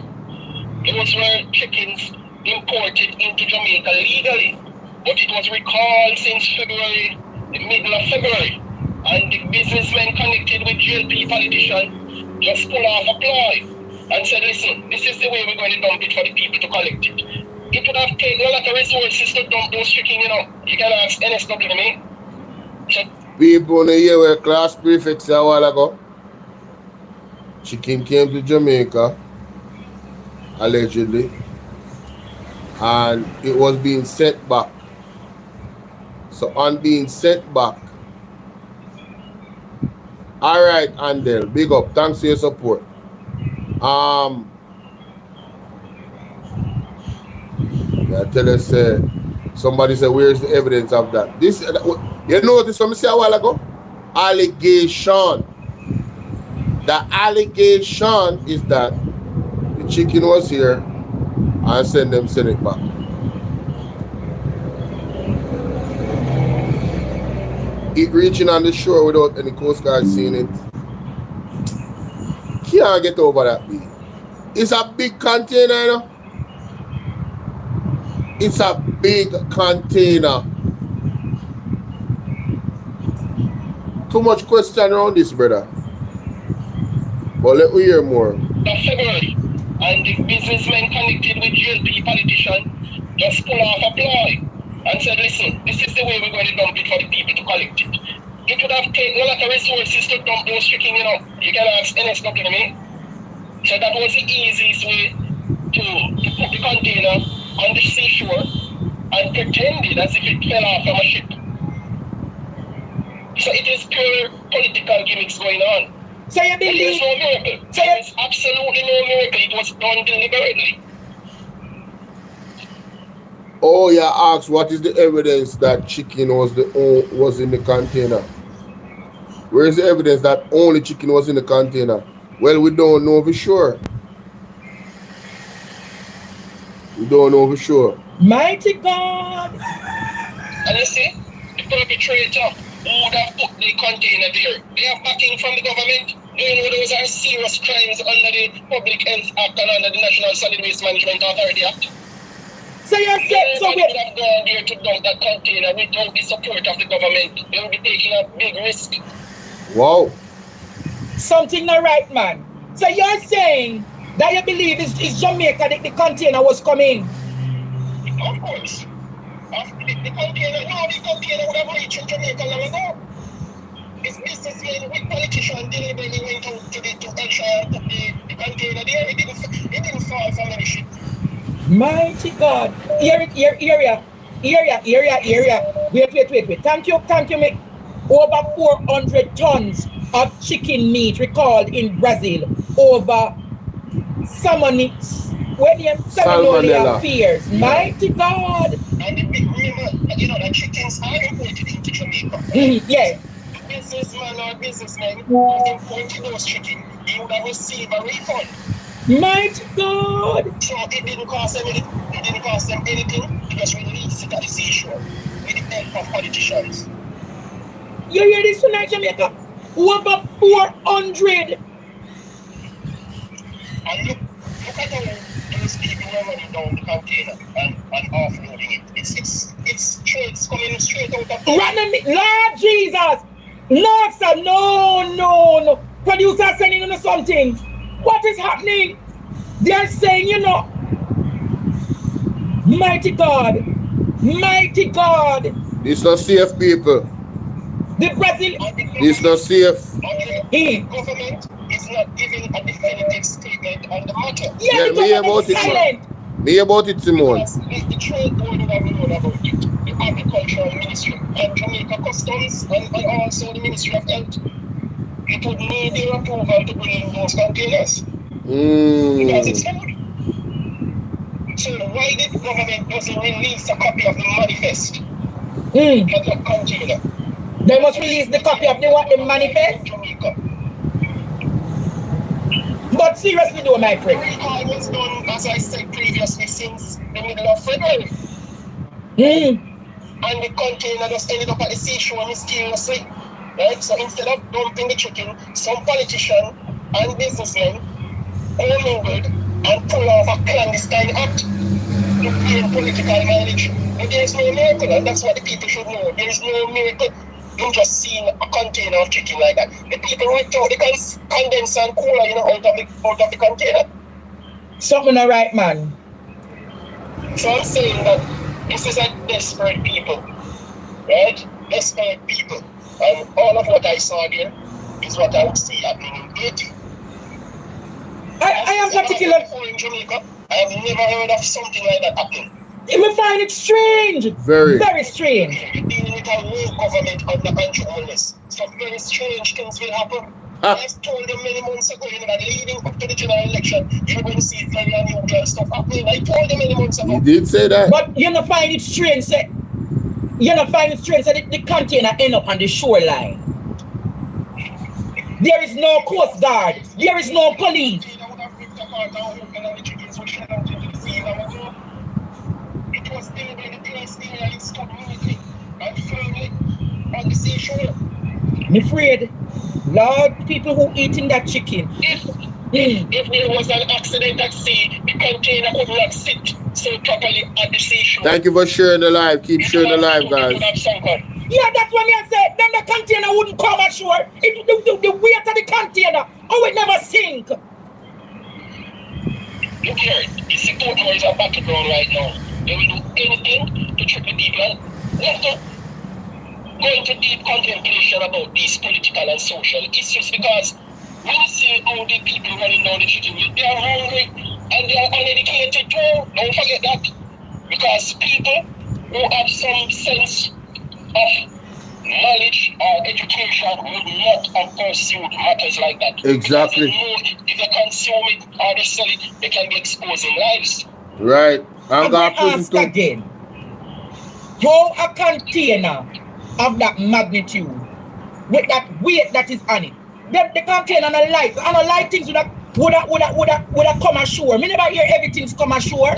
Those were chickens imported into Jamaica legally, but it was recalled since February, the middle of February. And the businessmen connected with GLP politician just pull off a ploy and said, listen, this is the way we're going to dump it for the people to collect it. It would have taken a lot of resources to dump those chicken, you know. You can ask NSW to me. So, people in the year were class prefects a while ago. Chicken came to Jamaica, allegedly, and it was being sent back. So on being sent back, all right, Andel, big up. Thanks for your support. I tell us, somebody said, where's the evidence of that? This, you notice what I said a while ago? Allegation. The allegation is that the chicken was here and send it back. It reaching on the shore without any Coast Guard seeing it. Can't get over that. It's a big container, you know? It's a big container. Too much question around this, brother. But let me hear more. February, and the businessmen connected with GLP politician just pull off a ploy and said, listen, this is the way we're going to dump it for the people to collect it. It would have taken a lot of resources to dump those chicken, you know. You can ask NSW, me. So that was the easiest way to put the container on the seashore and pretend it as if it fell off from a ship. So it is pure political gimmicks going on. So you There is believe? no miracle. So There is absolutely no miracle. It was done deliberately. Oh, yeah, ask what is the evidence that chicken was in the container? Where is the evidence that only chicken was in the container? Well, we don't know for sure. We don't know for sure. Mighty God. And you see, the perpetrator who would have put the container there, they have backing from the government. You know, those are serious crimes under the Public Health Act and under the National Solid Waste Management Authority Act. So you said, so Nobody wait. would have gone there to dump that container without the support of the government. They will be taking a big risk. Wow. Something not right, man. So you're saying that you believe it's Jamaica that the container was coming? Of course. The container would have reached Jamaica long ago. It's businessmen with politicians deliberately went out to ensure and put the container there. It didn't fall from any ship. Mighty God. Area. Wait. Thank you, mate. Over 400 tons of chicken meat recalled in Brazil over salmonella fears. Mighty God. And the big remember, you know, that chickens are imported into Jamaica. Yeah. Businessman or businessman who imported those chicken, he would have received a refund. Mighty God. So it didn't cost them anything. It didn't cost them anything. They just released it at the seashore with the help of politicians. You hear this tonight, Jamaica? Over 400. And look at how those people were running down the container and offloading it. It's coming straight out of Lord Jesus. No, sir. No. Producer sending us some things. What is happening? They're saying, you know, mighty God. It's not safe, people. The Brazil. It's not safe. The government is not giving a definitive statement on the matter. Yeah, the government is silent. Me about it, Simone. Because the trade board would have known about it, the agricultural ministry, and Jamaica Customs, and also the Ministry of Health. It would need their approval to bring in those containers. Because it's food. So why did the government doesn't release a copy of the manifest for the container? They must release the copy of the manifest? Jamaica. But seriously though, my friend. The recall was done, as I said previously, since the middle of February. And the container just ended up at the seashore mysteriously. Right? So instead of dumping the chicken, some politician and businessmen commingled and pull off a clandestine act to gain political mileage. But there is no miracle, and that's what the people should know. There is no miracle in just seeing a container of chicken like that. The people ripped out the condenser and cooler, you know, out of the container. Something not right, man. So I'm saying that this is a desperate people, right? Desperate people. And all of what I saw there is what I would see happening in Haiti. I am particular. In Jamaica, I have never heard of something like that happening. I find it strange. Very strange. You're dealing with a new government under controlness. So very strange things will happen. I told them many months ago, you know, that leading up to the general election, you're going to see very unusual stuff happening. I told them many months ago. You did say that. But you don't find it strange, that the container end up on the shoreline. There is no coast guard. There is no police. It was there by the place there and it stood moving and firmly on the seashore. I'm afraid, Lord, people who eating that chicken. If there was an accident at sea, the container could not sit so properly at the seashore. Thank you for sharing the live. Keep sharing the live, guys. Yeah, that's what I said. Then the container wouldn't come ashore. The weight of the container, it never sink. Look here, the support boys are battleground right now. They will do anything to trick the people and left to go into deep contemplation about these political and social issues, because when you see how the people running down the street, they are hungry and they are uneducated too. Don't forget that. Because people who have some sense of knowledge or education would not have pursued matters like that. Exactly. Because they know if they consume it or they sell it, they can be exposing lives. Right. I'm going to ask again. How a container of that magnitude, with that weight that is on it, the container and a light things would have come ashore. Me never hear everything's come ashore.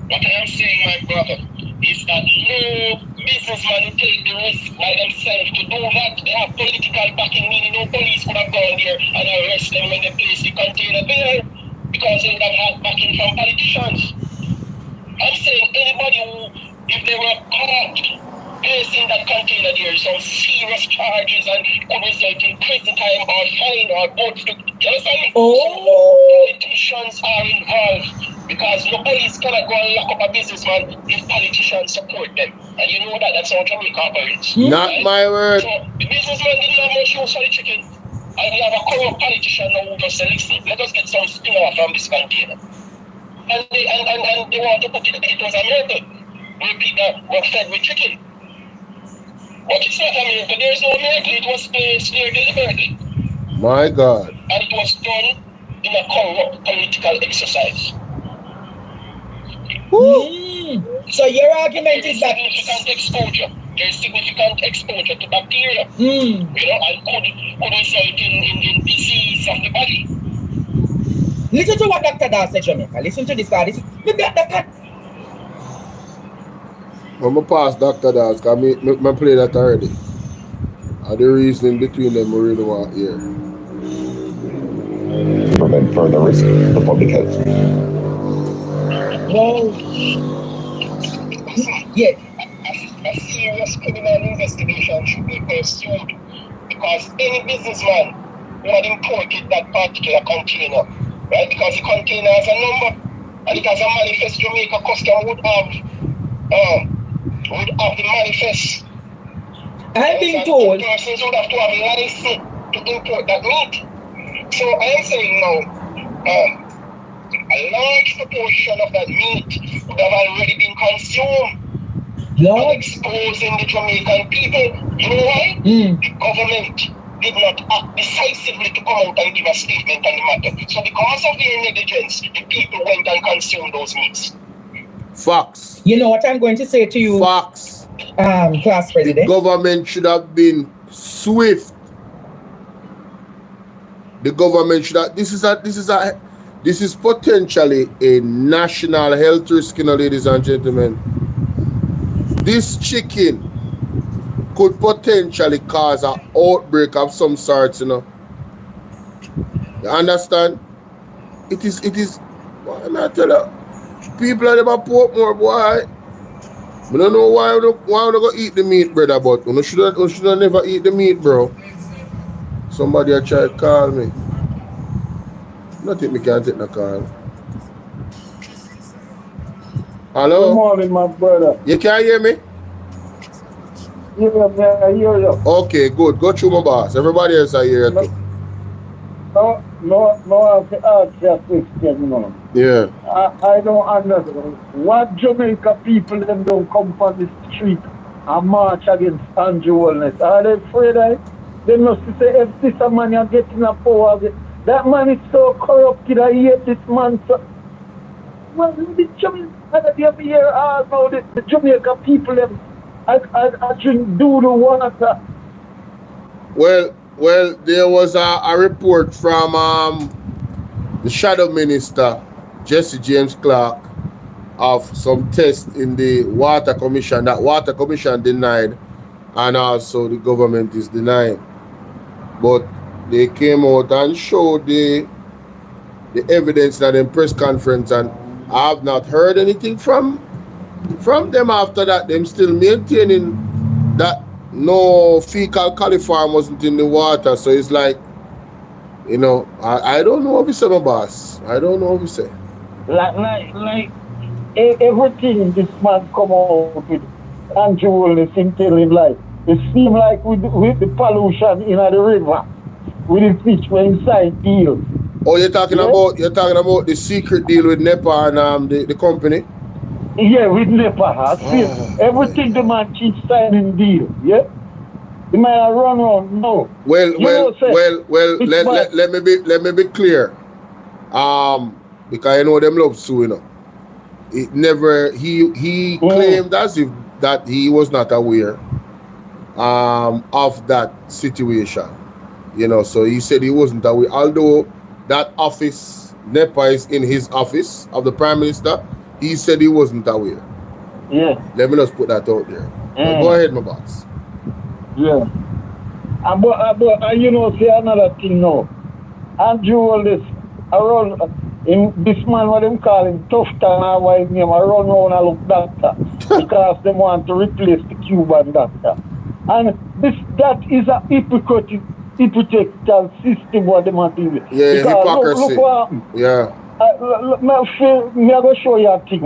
What I am saying, my brother, is that no businessman will take the risk by themselves to do that. They have political backing, meaning no police could have gone there and arrest them when they place the container there, because they would have had backing from politicians. I'm saying anybody who, if they were caught placing that container there, some serious charges and could result in prison time or fine or both. You understand me? Oh. Politicians are involved. Because no police cannot go and lock up a businessman if politicians support them. And you know that that's how Jamaica operates. Not right? My word. So the businessman didn't have much use for the chicken. And we have a corrupt politician now who just said, listen, let us get some spin-off from this container. And they want to put it was a miracle. Where people were fed with chicken. But it's not a miracle. There's no miracle. It was placed there deliberately. My God. And it was done in a corrupt political exercise. So your argument is that there's significant exposure to bacteria, you know, and could result in disease of the body. Listen to what Dr. Das said, Jamaica. Listen to this guy. This is I'm going to pass Dr. Das because I play that already. And the reasoning between them we really want here. Prevent further risk to public health. Well, yeah. A serious criminal investigation should be pursued, because any businessman who had imported that particular container, right? Because the container has a number and it has a manifest. Jamaica Custom would have the manifest. I've been told persons would have to have a license to import that meat. So I am saying now, a large proportion of that meat would have already been consumed. And exposing the Jamaican people. You know why? The government did not act decisively to come out and give a statement on the matter. So because of their negligence, the people went and consumed those meats. Facts. You know what I'm going to say to you? Facts. Class president. The government should have been swift. The government should have. This is potentially a national health risk, you know, ladies and gentlemen. This chicken could potentially cause an outbreak of some sort, you know. You understand? It is. Why am I tell you? People are never put more, boy. I don't know why we don't go eat the meat, brother, but we should never eat the meat, bro. Somebody a try to call me. I don't think me can take the call. Hello? Good morning, my brother. You can hear me? Yeah, I hear you. Okay, good. Go through my boss. Everybody else I hear you too. No, I have to ask you a question, no. Yeah. I don't understand. What Jamaica people them don't come from the street and march against Andrew Wellness? Are they afraid they must say if this a man is getting a power, that man is so corrupted, I hate this man. So, well, the Jamaica here all now the Jamaica people them I drink do the water. Well, there was a report from the Shadow Minister, Jesse James Clark, of some tests in the Water Commission. That Water Commission denied, and also the government is denying. But they came out and showed the evidence at the press conference, and I have not heard anything from them after that. Them still maintaining that no fecal coliform wasn't in the water. So it's like, you know, I don't know what we say, my boss. I don't know what we say. Like everything this man come out with, Andrew Willis him tell him like, it seem like with the pollution in the river, with the fish when inside deal. Oh, you're talking about the secret deal with NEPA and the company? Yeah, with NEPA. I see everything the man keeps signing deal. Yeah. The man run on no. Well, let me be clear. Because I know them love Sue, you know. It never he claimed as if that he was not aware of that situation. You know, so he said he wasn't aware. Although that office, NEPA is in his office of the Prime Minister, he said he wasn't aware. Yeah. Let me just put that out there. Go ahead, my boss. Yeah. But you know, say another thing now. Andrew all this around in this man what them call him tough time or why his name around now and look doctor because they want to replace the Cuban doctor. And that is a hypocritical system what they are doing. Yeah, because hypocrisy. Look what happened. Yeah. Me go show you a thing.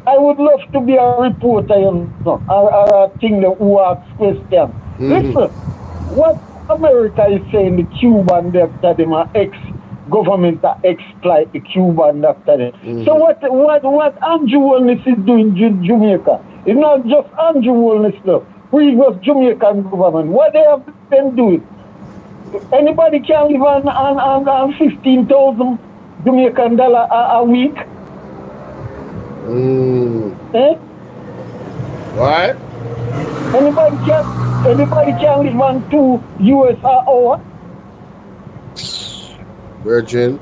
I would love to be a reporter, you know, or a thing that who asks questions. Listen, what America is saying the Cuban doctor, them are ex-government are exploit the Cuban doctor. So what Andrew Wellness is doing in Jamaica? It's not just Andrew Wellness stuff. Previous Jamaican government, what they have been doing? Anybody can live on 15,000 Jamaican dollar a week? Eh? What? Anybody can live on $2 US an hour? Virgin.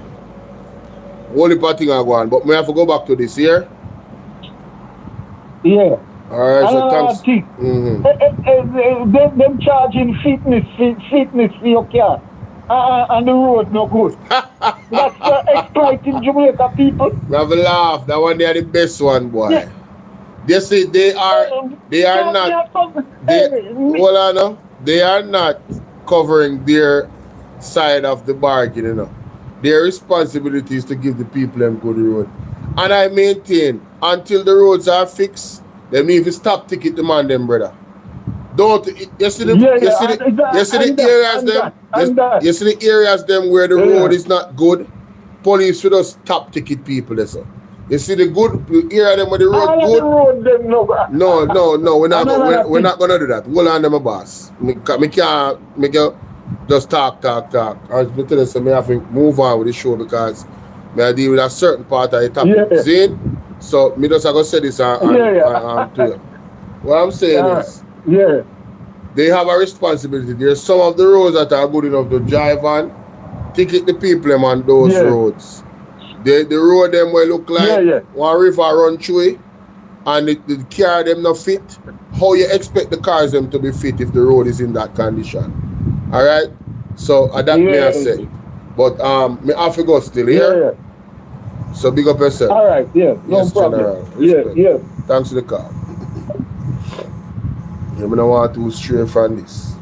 Only part thing I go on, but may I have to go back to this here? Yeah. Alright, so thanks. Them charging fitness for your car. And the road no good. That's exploiting Jamaica people. We have a laugh. That one they are the best one, boy. Yeah. They say they are not they are not covering their side of the bargain, you know. Their responsibility is to give the people them good road. And I maintain until the roads are fixed, they need to stop ticket demand them, brother. Don't you see the areas them where the road is not good, police should just stop ticket people there, so. You see the good area them where the road good. No, we're not gonna do that. Hold on, them, my boss. Me can't just talk. I was telling you, so I have to move on with the show because I deal with a certain part of the topic. See? So me just gonna say this to you. What I'm saying is they have a responsibility. There's some of the roads that are good enough to drive on. Ticket the people them on those roads. The road them will look like one river run through it and the car them not fit. How you expect the cars them to be fit if the road is in that condition? Alright? So that may I say. But me have to go still here. So big up yourself. Alright, no problem. General. Thanks for the call. You don't want to stray from this.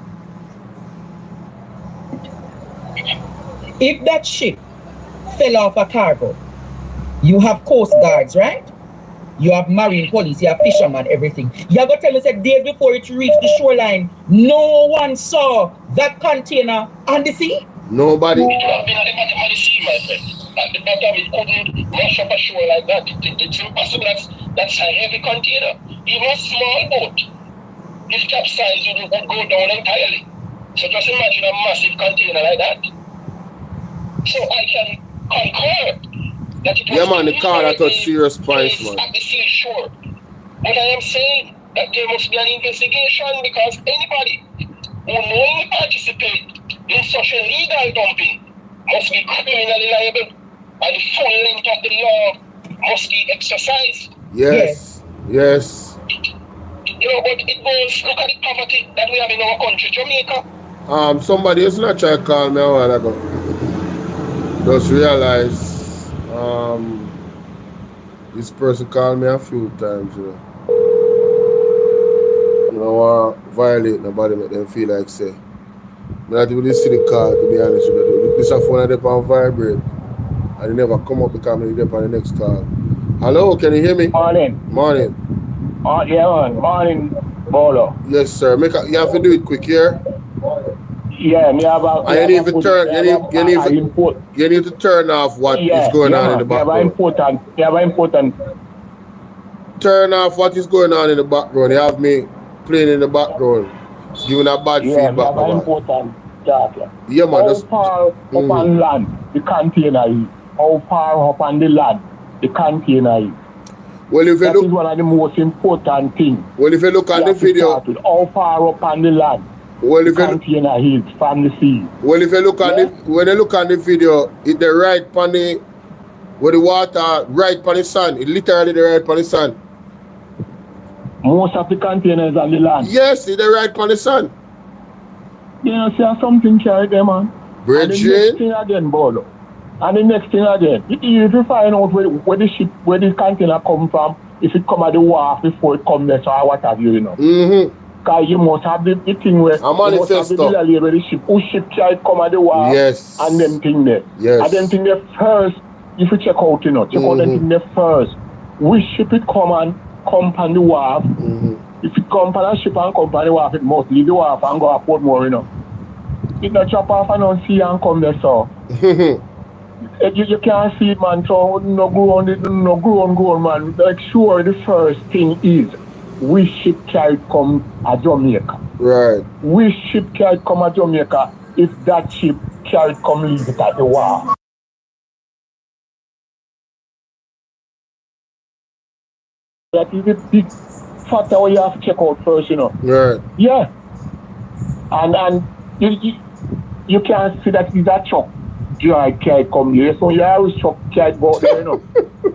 If that ship fell off a cargo, you have coast guards, right? You have marine police, you have fishermen, everything. You have to tell us that days before it reached the shoreline, no one saw that container on the sea? Nobody. It would have been at the bottom of the sea, my friend. At the bottom, it couldn't rush up ashore like that. It's impossible. That's a heavy container. Even a small boat, if capsized, it would go down entirely. So just imagine a massive container like that. So I can concur that it was the car that was serious price, man. At the seashore. But I am saying that there must be an investigation because anybody who knowingly participate in such illegal dumping must be criminally liable and the full length of the law must be exercised. Yes. You know, but it goes, look at the poverty that we have in our country, Jamaica. Somebody else not try to call me a while ago. Just realize this person called me a few times, you know. Want to violate nobody, make them feel like say. I not even see the call, to be honest with you. This phone is on vibrate and they never come up because I'm on the next call. Hello, can you hear me? Morning. Morning. Yeah, man. Morning, Bolo. Yes, sir. You have to do it quick here. Yeah, me have a. And you need to turn. You need to turn off what is going on in the background. You have important. Turn off what is going on in the background. You have me playing in the background. It's giving a bad feedback. Yeah, important. Yeah, man. How far up on land the container is? How far up on the land the container is? Well, if you that is one of the most important things. Well, if you look at the video, how far up on the land the container is from the sea. Well, if you look at when you look at the video, it's the right on the where the water right on the sand. It's literally the right on the sand. Most of the containers on the land. Yes, it's the right on the sand. You know, see something carried them, man. Bridget. And the next thing again, Bolo. And the next thing again, if you find out where the ship, where the container come from, if it come at the wharf before it come there, so what have you, you know. Because you must have the thing where you must have the delay where the ship, whose ship can come at the wharf. Yes. And them thing there. Yes. And them thing there first, if you check out, you know, check out them thing there first. Which ship it come on the wharf. If it come on a ship and come on the wharf, it must leave the wharf and go to Portmore, you know. It not chop off and don't see and come there, so. You can't see it, man, so no go on, man. Like, sure, the first thing is, which ship carried come at Jamaica? Right. Which ship carried come at Jamaica if that ship carried come leave it at the wharf? That is a big factor where you have to check out first, you know. Right. Yeah. And you can't see that it's a truck. You can't come here, so you always truck can't go there, you know.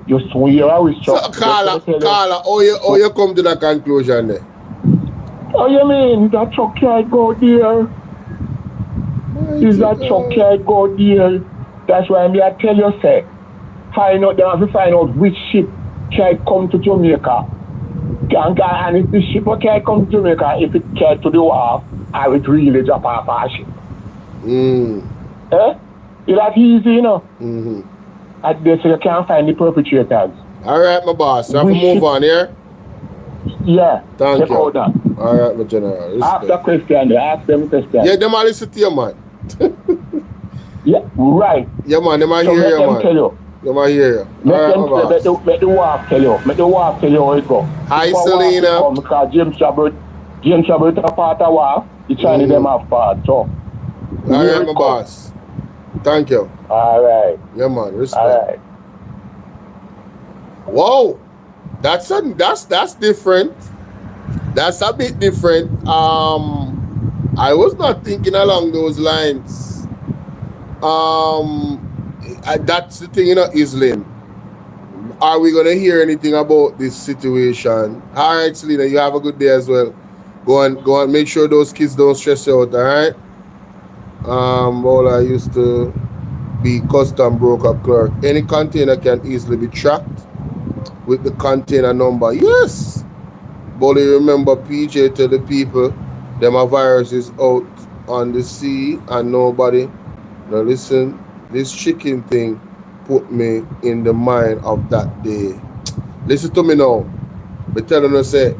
You always truck. So, Carla, how you come to that conclusion there? Oh, you mean that truck can't go there? Is that truck can't go there? That's why I tell you, say, find out which ship can't come to Jamaica. And if the ship can't come to Jamaica, if it can't to the wharf, I would really drop off our ship. Eh? It's that easy, you know. At this, you can't find the perpetrators. All right, my boss. You have to move on here. Yeah. Thank you. All right, my general. Ask the question. Ask them question. Yeah, them all listen to you, man. Yeah, right. Yeah, man. Them all so hear you, man. Tell you. Them all hear you. Let the wharf tell you. Let the wharf tell you how it go. Hi, Selena. Because James Chabot is a part of wharf. The Chinese them have part. So. All right, my boss. Thank you. All right. Yeah, man. Respect. All right. Whoa, that's different. That's a bit different. I was not thinking along those lines. That's the thing, you know, Islam. Are we gonna hear anything about this situation? All right, Selena, you have a good day as well. Go on. Make sure those kids don't stress you out. All right. Well, I used to be custom broker clerk. Any container can easily be tracked with the container number. Yes. But you remember PJ tell the people them a virus is out on the sea and nobody. Now listen, this chicken thing put me in the mind of that day. Listen to me now. But tell them, say,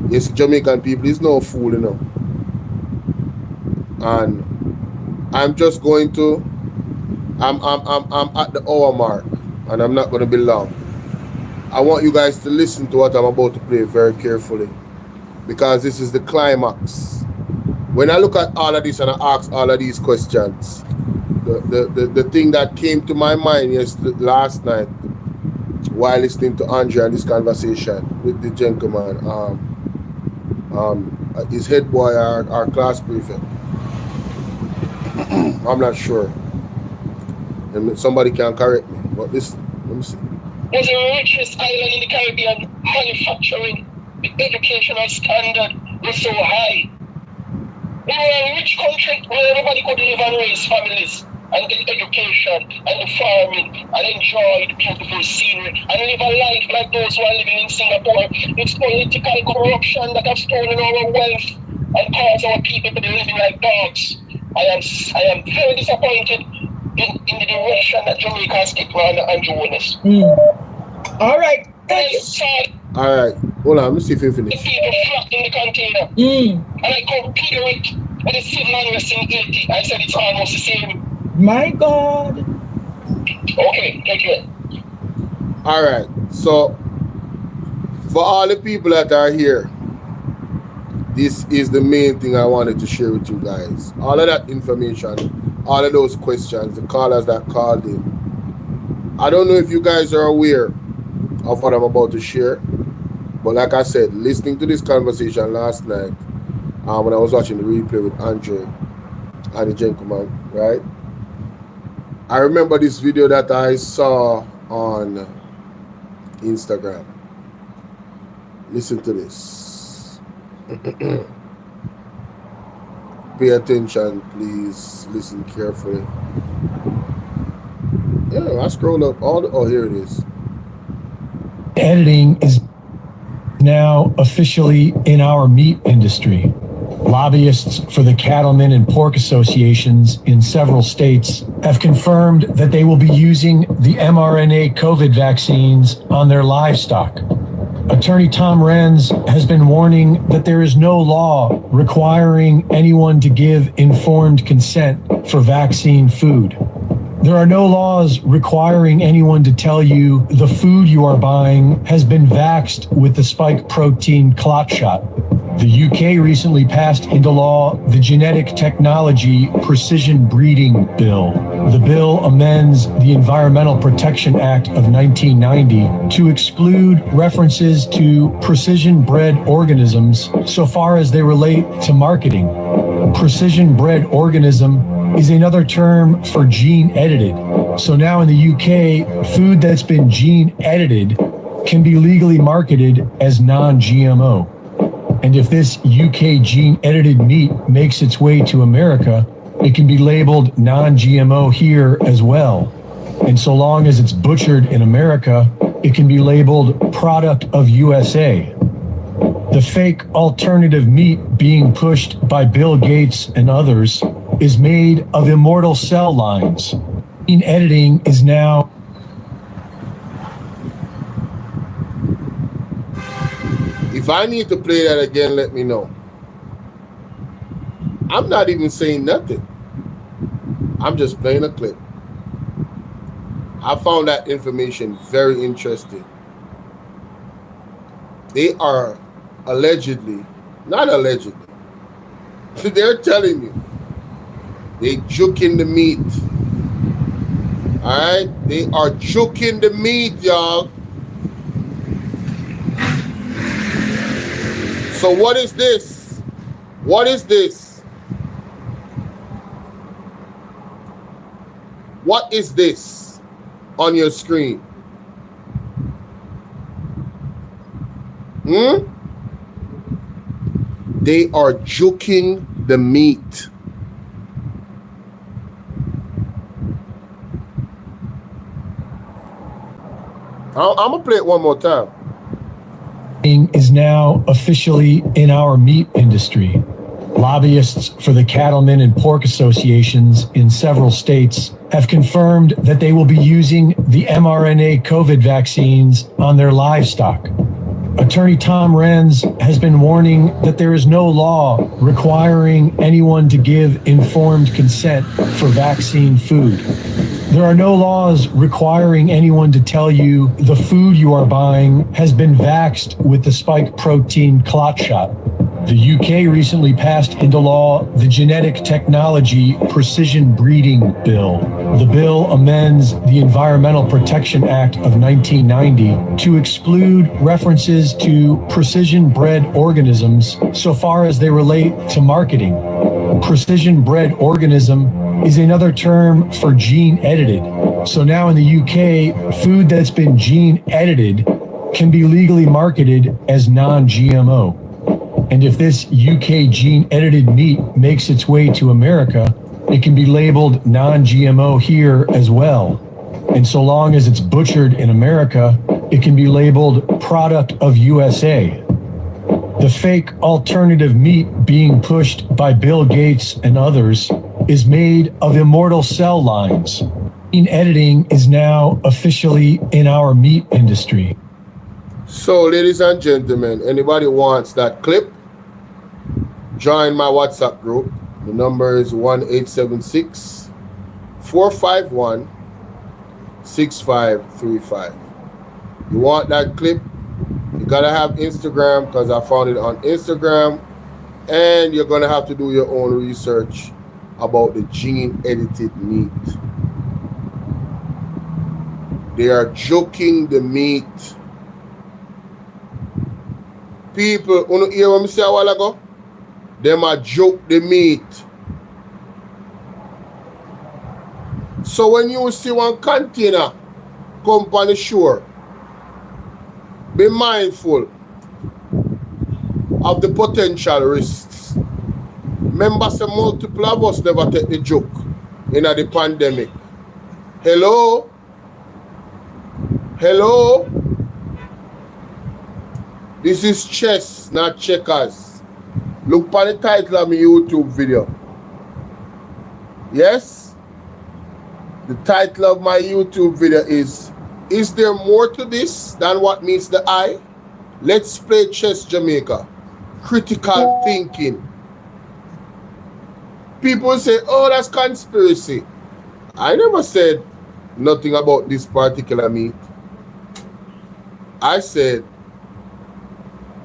yes, Jamaican people is no fool, you know. And I'm just going to, I'm at the hour mark and I'm not going to be long. I want you guys to listen to what I'm about to play very carefully because this is the climax. When I look at all of this and I ask all of these questions, the thing that came to my mind last night while listening to Andrea and this conversation with the gentleman, his head boy, our class prefect. I'm not sure. And somebody can correct me. But listen, let me see. It's the richest island in the Caribbean. Manufacturing, the educational standard is so high. We were a rich country where everybody could live and raise families and get education and the farming and enjoy the beautiful scenery and live a life like those who are living in Singapore. It's political corruption that have stolen our wealth and caused our people to be living like dogs. I am very disappointed in the direction that Jamaica has taken on and Jonas. All right. I saw All right. Hold on. Let me see if you the finish. people flocked in the container. And I compare it with the 780. I said it's almost the same. My God. Okay, take care. All right. So, for all the people that are here, this is the main thing I wanted to share with you guys. All of that information, all of those questions, the callers that called in. I don't know if you guys are aware of what I'm about to share, but like I said, listening to this conversation last night, when I was watching the replay with Andre and the gentleman, right? I remember this video that I saw on Instagram. Listen to this. Pay attention, please. Listen carefully. Yeah, I scroll up all the. Oh, here it is. Editing is now officially in our meat industry. Lobbyists for the cattlemen and pork associations in several states have confirmed that they will be using the mRNA COVID vaccines on their livestock. Attorney Tom Renz has been warning that there is no law requiring anyone to give informed consent for vaccine food. There are no laws requiring anyone to tell you the food you are buying has been vaxxed with the spike protein clot shot. The UK recently passed into law the Genetic Technology Precision Breeding Bill. The bill amends the Environmental Protection Act of 1990 to exclude references to precision-bred organisms so far as they relate to marketing. Precision-bred organism is another term for gene-edited. So now in the UK, food that's been gene-edited can be legally marketed as non-GMO. And if this UK gene-edited meat makes its way to America, it can be labeled non-GMO here as well. And so long as it's butchered in America, it can be labeled product of USA. The fake alternative meat being pushed by Bill Gates and others is made of immortal cell lines. Gene editing is now If I need to play that again, let me know. I'm not even saying nothing. I'm just playing a clip. I found that information very interesting. They are allegedly, not allegedly, they're telling you, they juking the meat. All right? They are juking the meat, y'all. So what is this? What is this? What is this on your screen? They are juking the meat. I'm gonna play it one more time. Is now officially in our meat industry. Lobbyists for the cattlemen and pork associations in several states have confirmed that they will be using the mRNA COVID vaccines on their livestock. Attorney Tom Renz has been warning that there is no law requiring anyone to give informed consent for vaccine food. There are no laws requiring anyone to tell you the food you are buying has been vaxxed with the spike protein clot shot. The UK recently passed into law the Genetic Technology Precision Breeding Bill. The bill amends the Environmental Protection Act of 1990 to exclude references to precision-bred organisms so far as they relate to marketing. Precision-bred organism is another term for gene-edited. So now in the UK, food that's been gene-edited can be legally marketed as non-GMO. And if this UK gene-edited meat makes its way to America, it can be labeled non-GMO here as well. And so long as it's butchered in America, it can be labeled product of USA. The fake alternative meat being pushed by Bill Gates and others is made of immortal cell lines. Editing is now officially in our meat industry. So, ladies and gentlemen, anybody wants that clip, join my WhatsApp group. The number is 1-876-451-6535. You want that clip? You gotta have Instagram, because I found it on Instagram, and you're gonna have to do your own research about the gene-edited meat. They are joking the meat. People, you hear what I say a while ago? Them a joke the meat. So when you see one container come on the shore, be mindful of the potential risks. Remember, some multiple of us never take the joke in the pandemic. Hello? Hello? This is chess, not checkers. Look for the title of my YouTube video. Yes? The title of my YouTube video is there more to this than what meets the eye? Let's play chess, Jamaica. Critical thinking. People say, oh, that's conspiracy. I never said nothing about this particular meat. I said,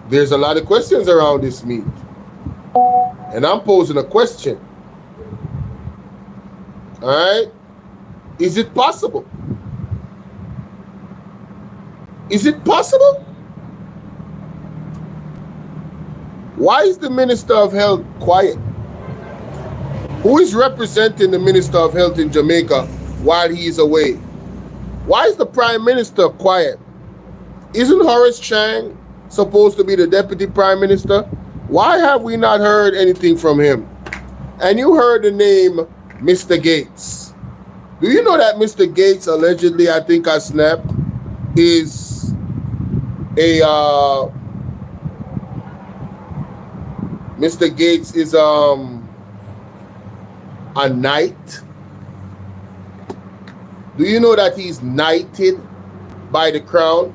there's a lot of questions around this meat. And I'm posing a question. All right? Is it possible? Is it possible? Why is the Minister of Health quiet? Who is representing the Minister of Health in Jamaica while he is away? Why is the Prime Minister quiet? Isn't Horace Chang supposed to be the Deputy Prime Minister? Why have we not heard anything from him? And you heard the name Mr. Gates. Do you know that Mr. Gates allegedly, I think I snapped, is a Mr. Gates is a knight? Do you know that he's knighted by the crown?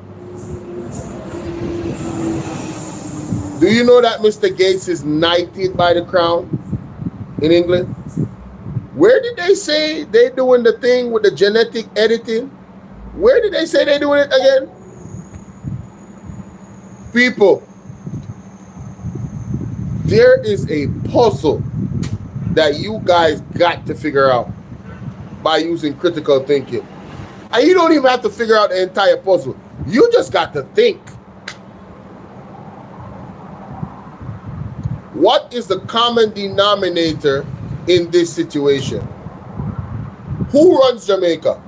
Do you know that Mr. Gates is knighted by the crown in England? Where did they say they doing the thing with the genetic editing? Where did they say they doing it again? People, there is a puzzle that you guys got to figure out by using critical thinking. And you don't even have to figure out the entire puzzle. You just got to think. What is the common denominator in this situation? Who runs Jamaica?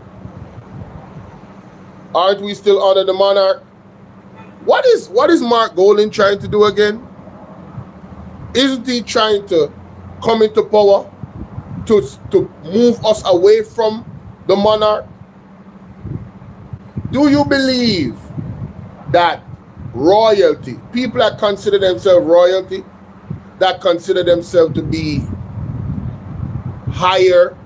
Aren't we still under the monarch? What is Mark Golding trying to do again? Isn't he trying to come into power to move us away from the monarch? Do you believe that royalty, people that consider themselves royalty, that consider themselves to be higher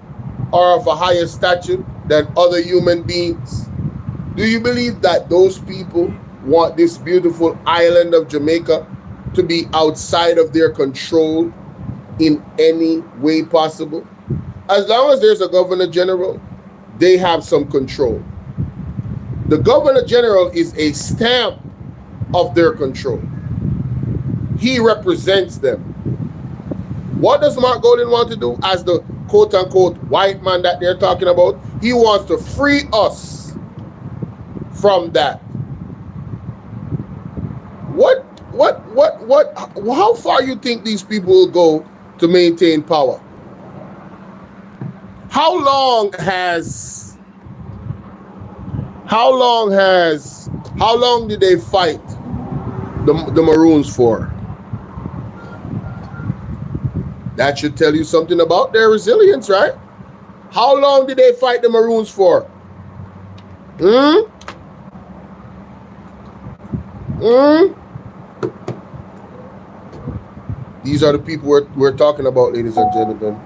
or of a higher stature than other human beings, do you believe that those people want this beautiful island of Jamaica to be outside of their control in any way possible? As long as there's a Governor General, they have some control. The Governor General is a stamp of their control. He represents them. What does Mark Golding want to do as the quote-unquote white man that they're talking about? He wants to free us from that. How far you think these people will go to maintain power? How long did they fight the Maroons for? That should tell you something about their resilience, right? How long did they fight the Maroons for? These are the people we're talking about, ladies and gentlemen.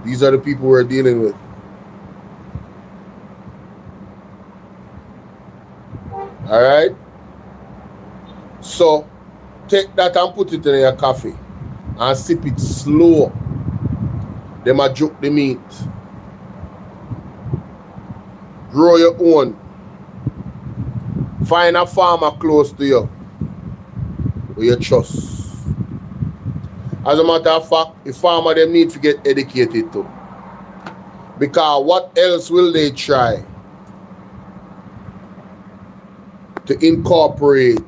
These are the people we're dealing with. Alright? So take that and put it in your coffee and sip it slow. Them a juke the meat. Grow your own. Find a farmer close to you who you trust. As a matter of fact, the farmer them need to get educated too. Because what else will they try to incorporate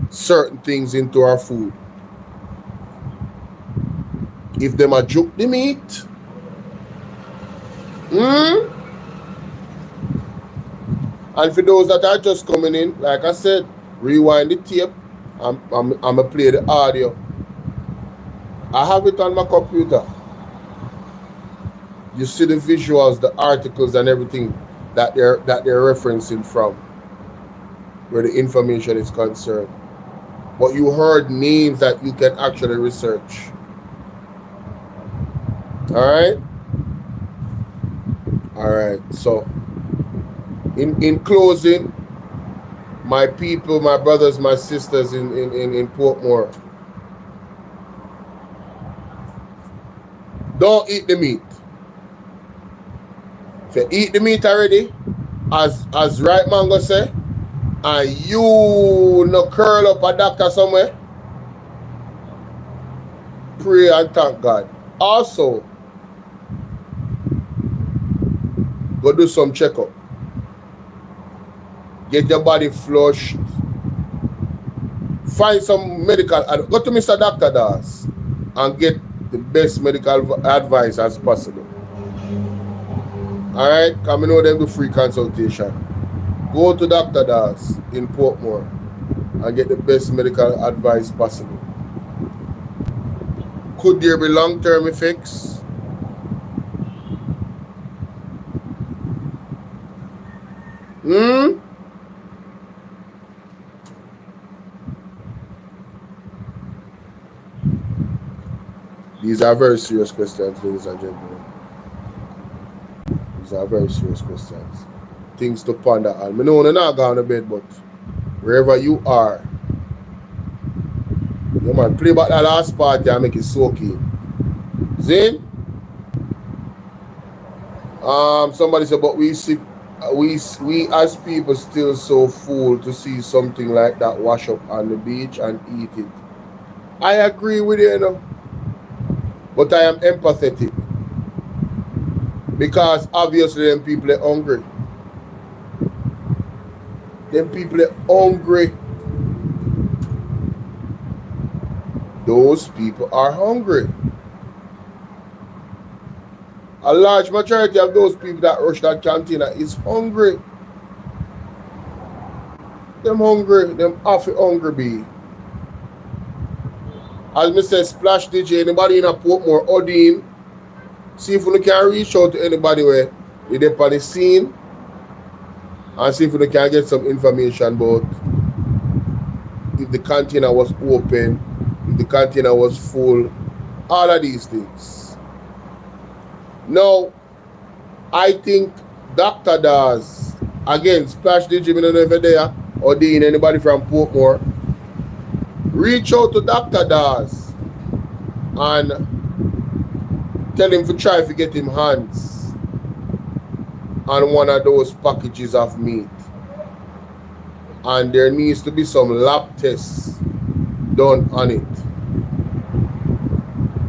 certain things into our food? If them a juke the meat, and for those that are just coming in, like I said, rewind the tape. I'm gonna play the audio. I have it on my computer. You see the visuals, the articles, and everything that they're referencing from, where the information is concerned. But you heard names that you can actually research. Alright? Alright, so in closing, my people, my brothers, my sisters in Portmore, don't eat the meat. If you eat the meat already, as right man go say, and you no curl up a doctor somewhere, pray and thank God. Also, go do some checkup. Get your body flushed. Find some medical, go to Mr. Dr. Das and get the best medical advice as possible. Alright, come in know them do free consultation. Go to Dr. Das in Portmore and get the best medical advice possible. Could there be long-term effects? These are very serious questions, ladies and gentlemen. These are very serious questions. Things to ponder on. I know you're not going to bed, but wherever you are, you man, play back that last party and make it soaking. Zane? Somebody said, but we as people still so fool to see something like that wash up on the beach and eat it. I agree with you, you know. But I am empathetic. Because obviously them people are hungry. Them people are hungry. Those people are hungry. A large majority of those people that rush that cantina is hungry. Them hungry. Them awful hungry be. As me say, Splash DJ, anybody in a Portmore, Odin, see if we can reach out to anybody where they're on the scene and see if we can get some information about if the container was open, if the container was full, all of these things. Now, I think Dr. Das, again, Splash DJ, I don't know if you're there, Odin, anybody from Portmore, reach out to Dr. Das and tell him to try to get him hands on one of those packages of meat. And there needs to be some lab tests done on it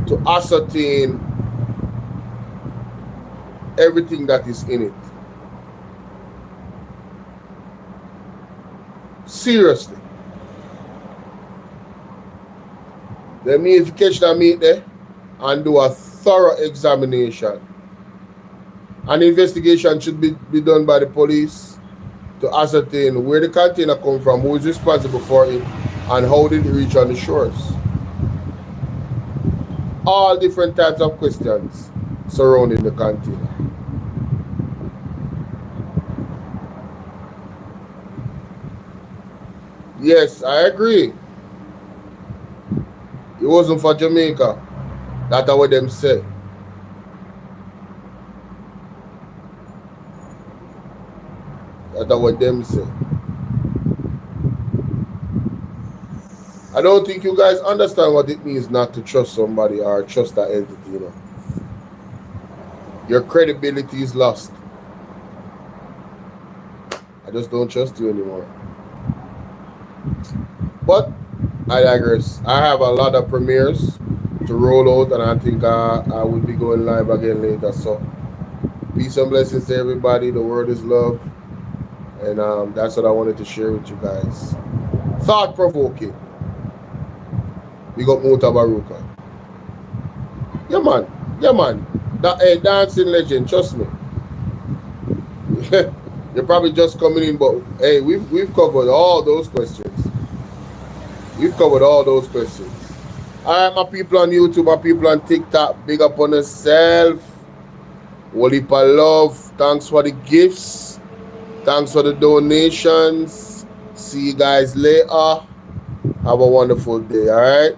to ascertain everything that is in it. Seriously. They need to catch that meat there and do a thorough examination. An investigation should be done by the police to ascertain where the container come from, who is responsible for it, and how did it reach on the shores. All different types of questions surrounding the container. Yes, I agree. It wasn't for Jamaica. That's what them say. That's what them say. I don't think you guys understand what it means not to trust somebody or trust that entity, you know. Your credibility is lost. I just don't trust you anymore. But I digress. I have a lot of premieres to roll out, and I think I will be going live again later. So peace and blessings to everybody. The word is love. And that's what I wanted to share with you guys. Thought provoking. We got Mota Baruka. Yeah, man. Yeah, man. That dancing legend, trust me. You're probably just coming in, but hey, we've covered all those questions. We've covered all those questions. All right, my people on YouTube, my people on TikTok, big up on yourself. Whole heap of love. Thanks for the gifts. Thanks for the donations. See you guys later. Have a wonderful day, all right?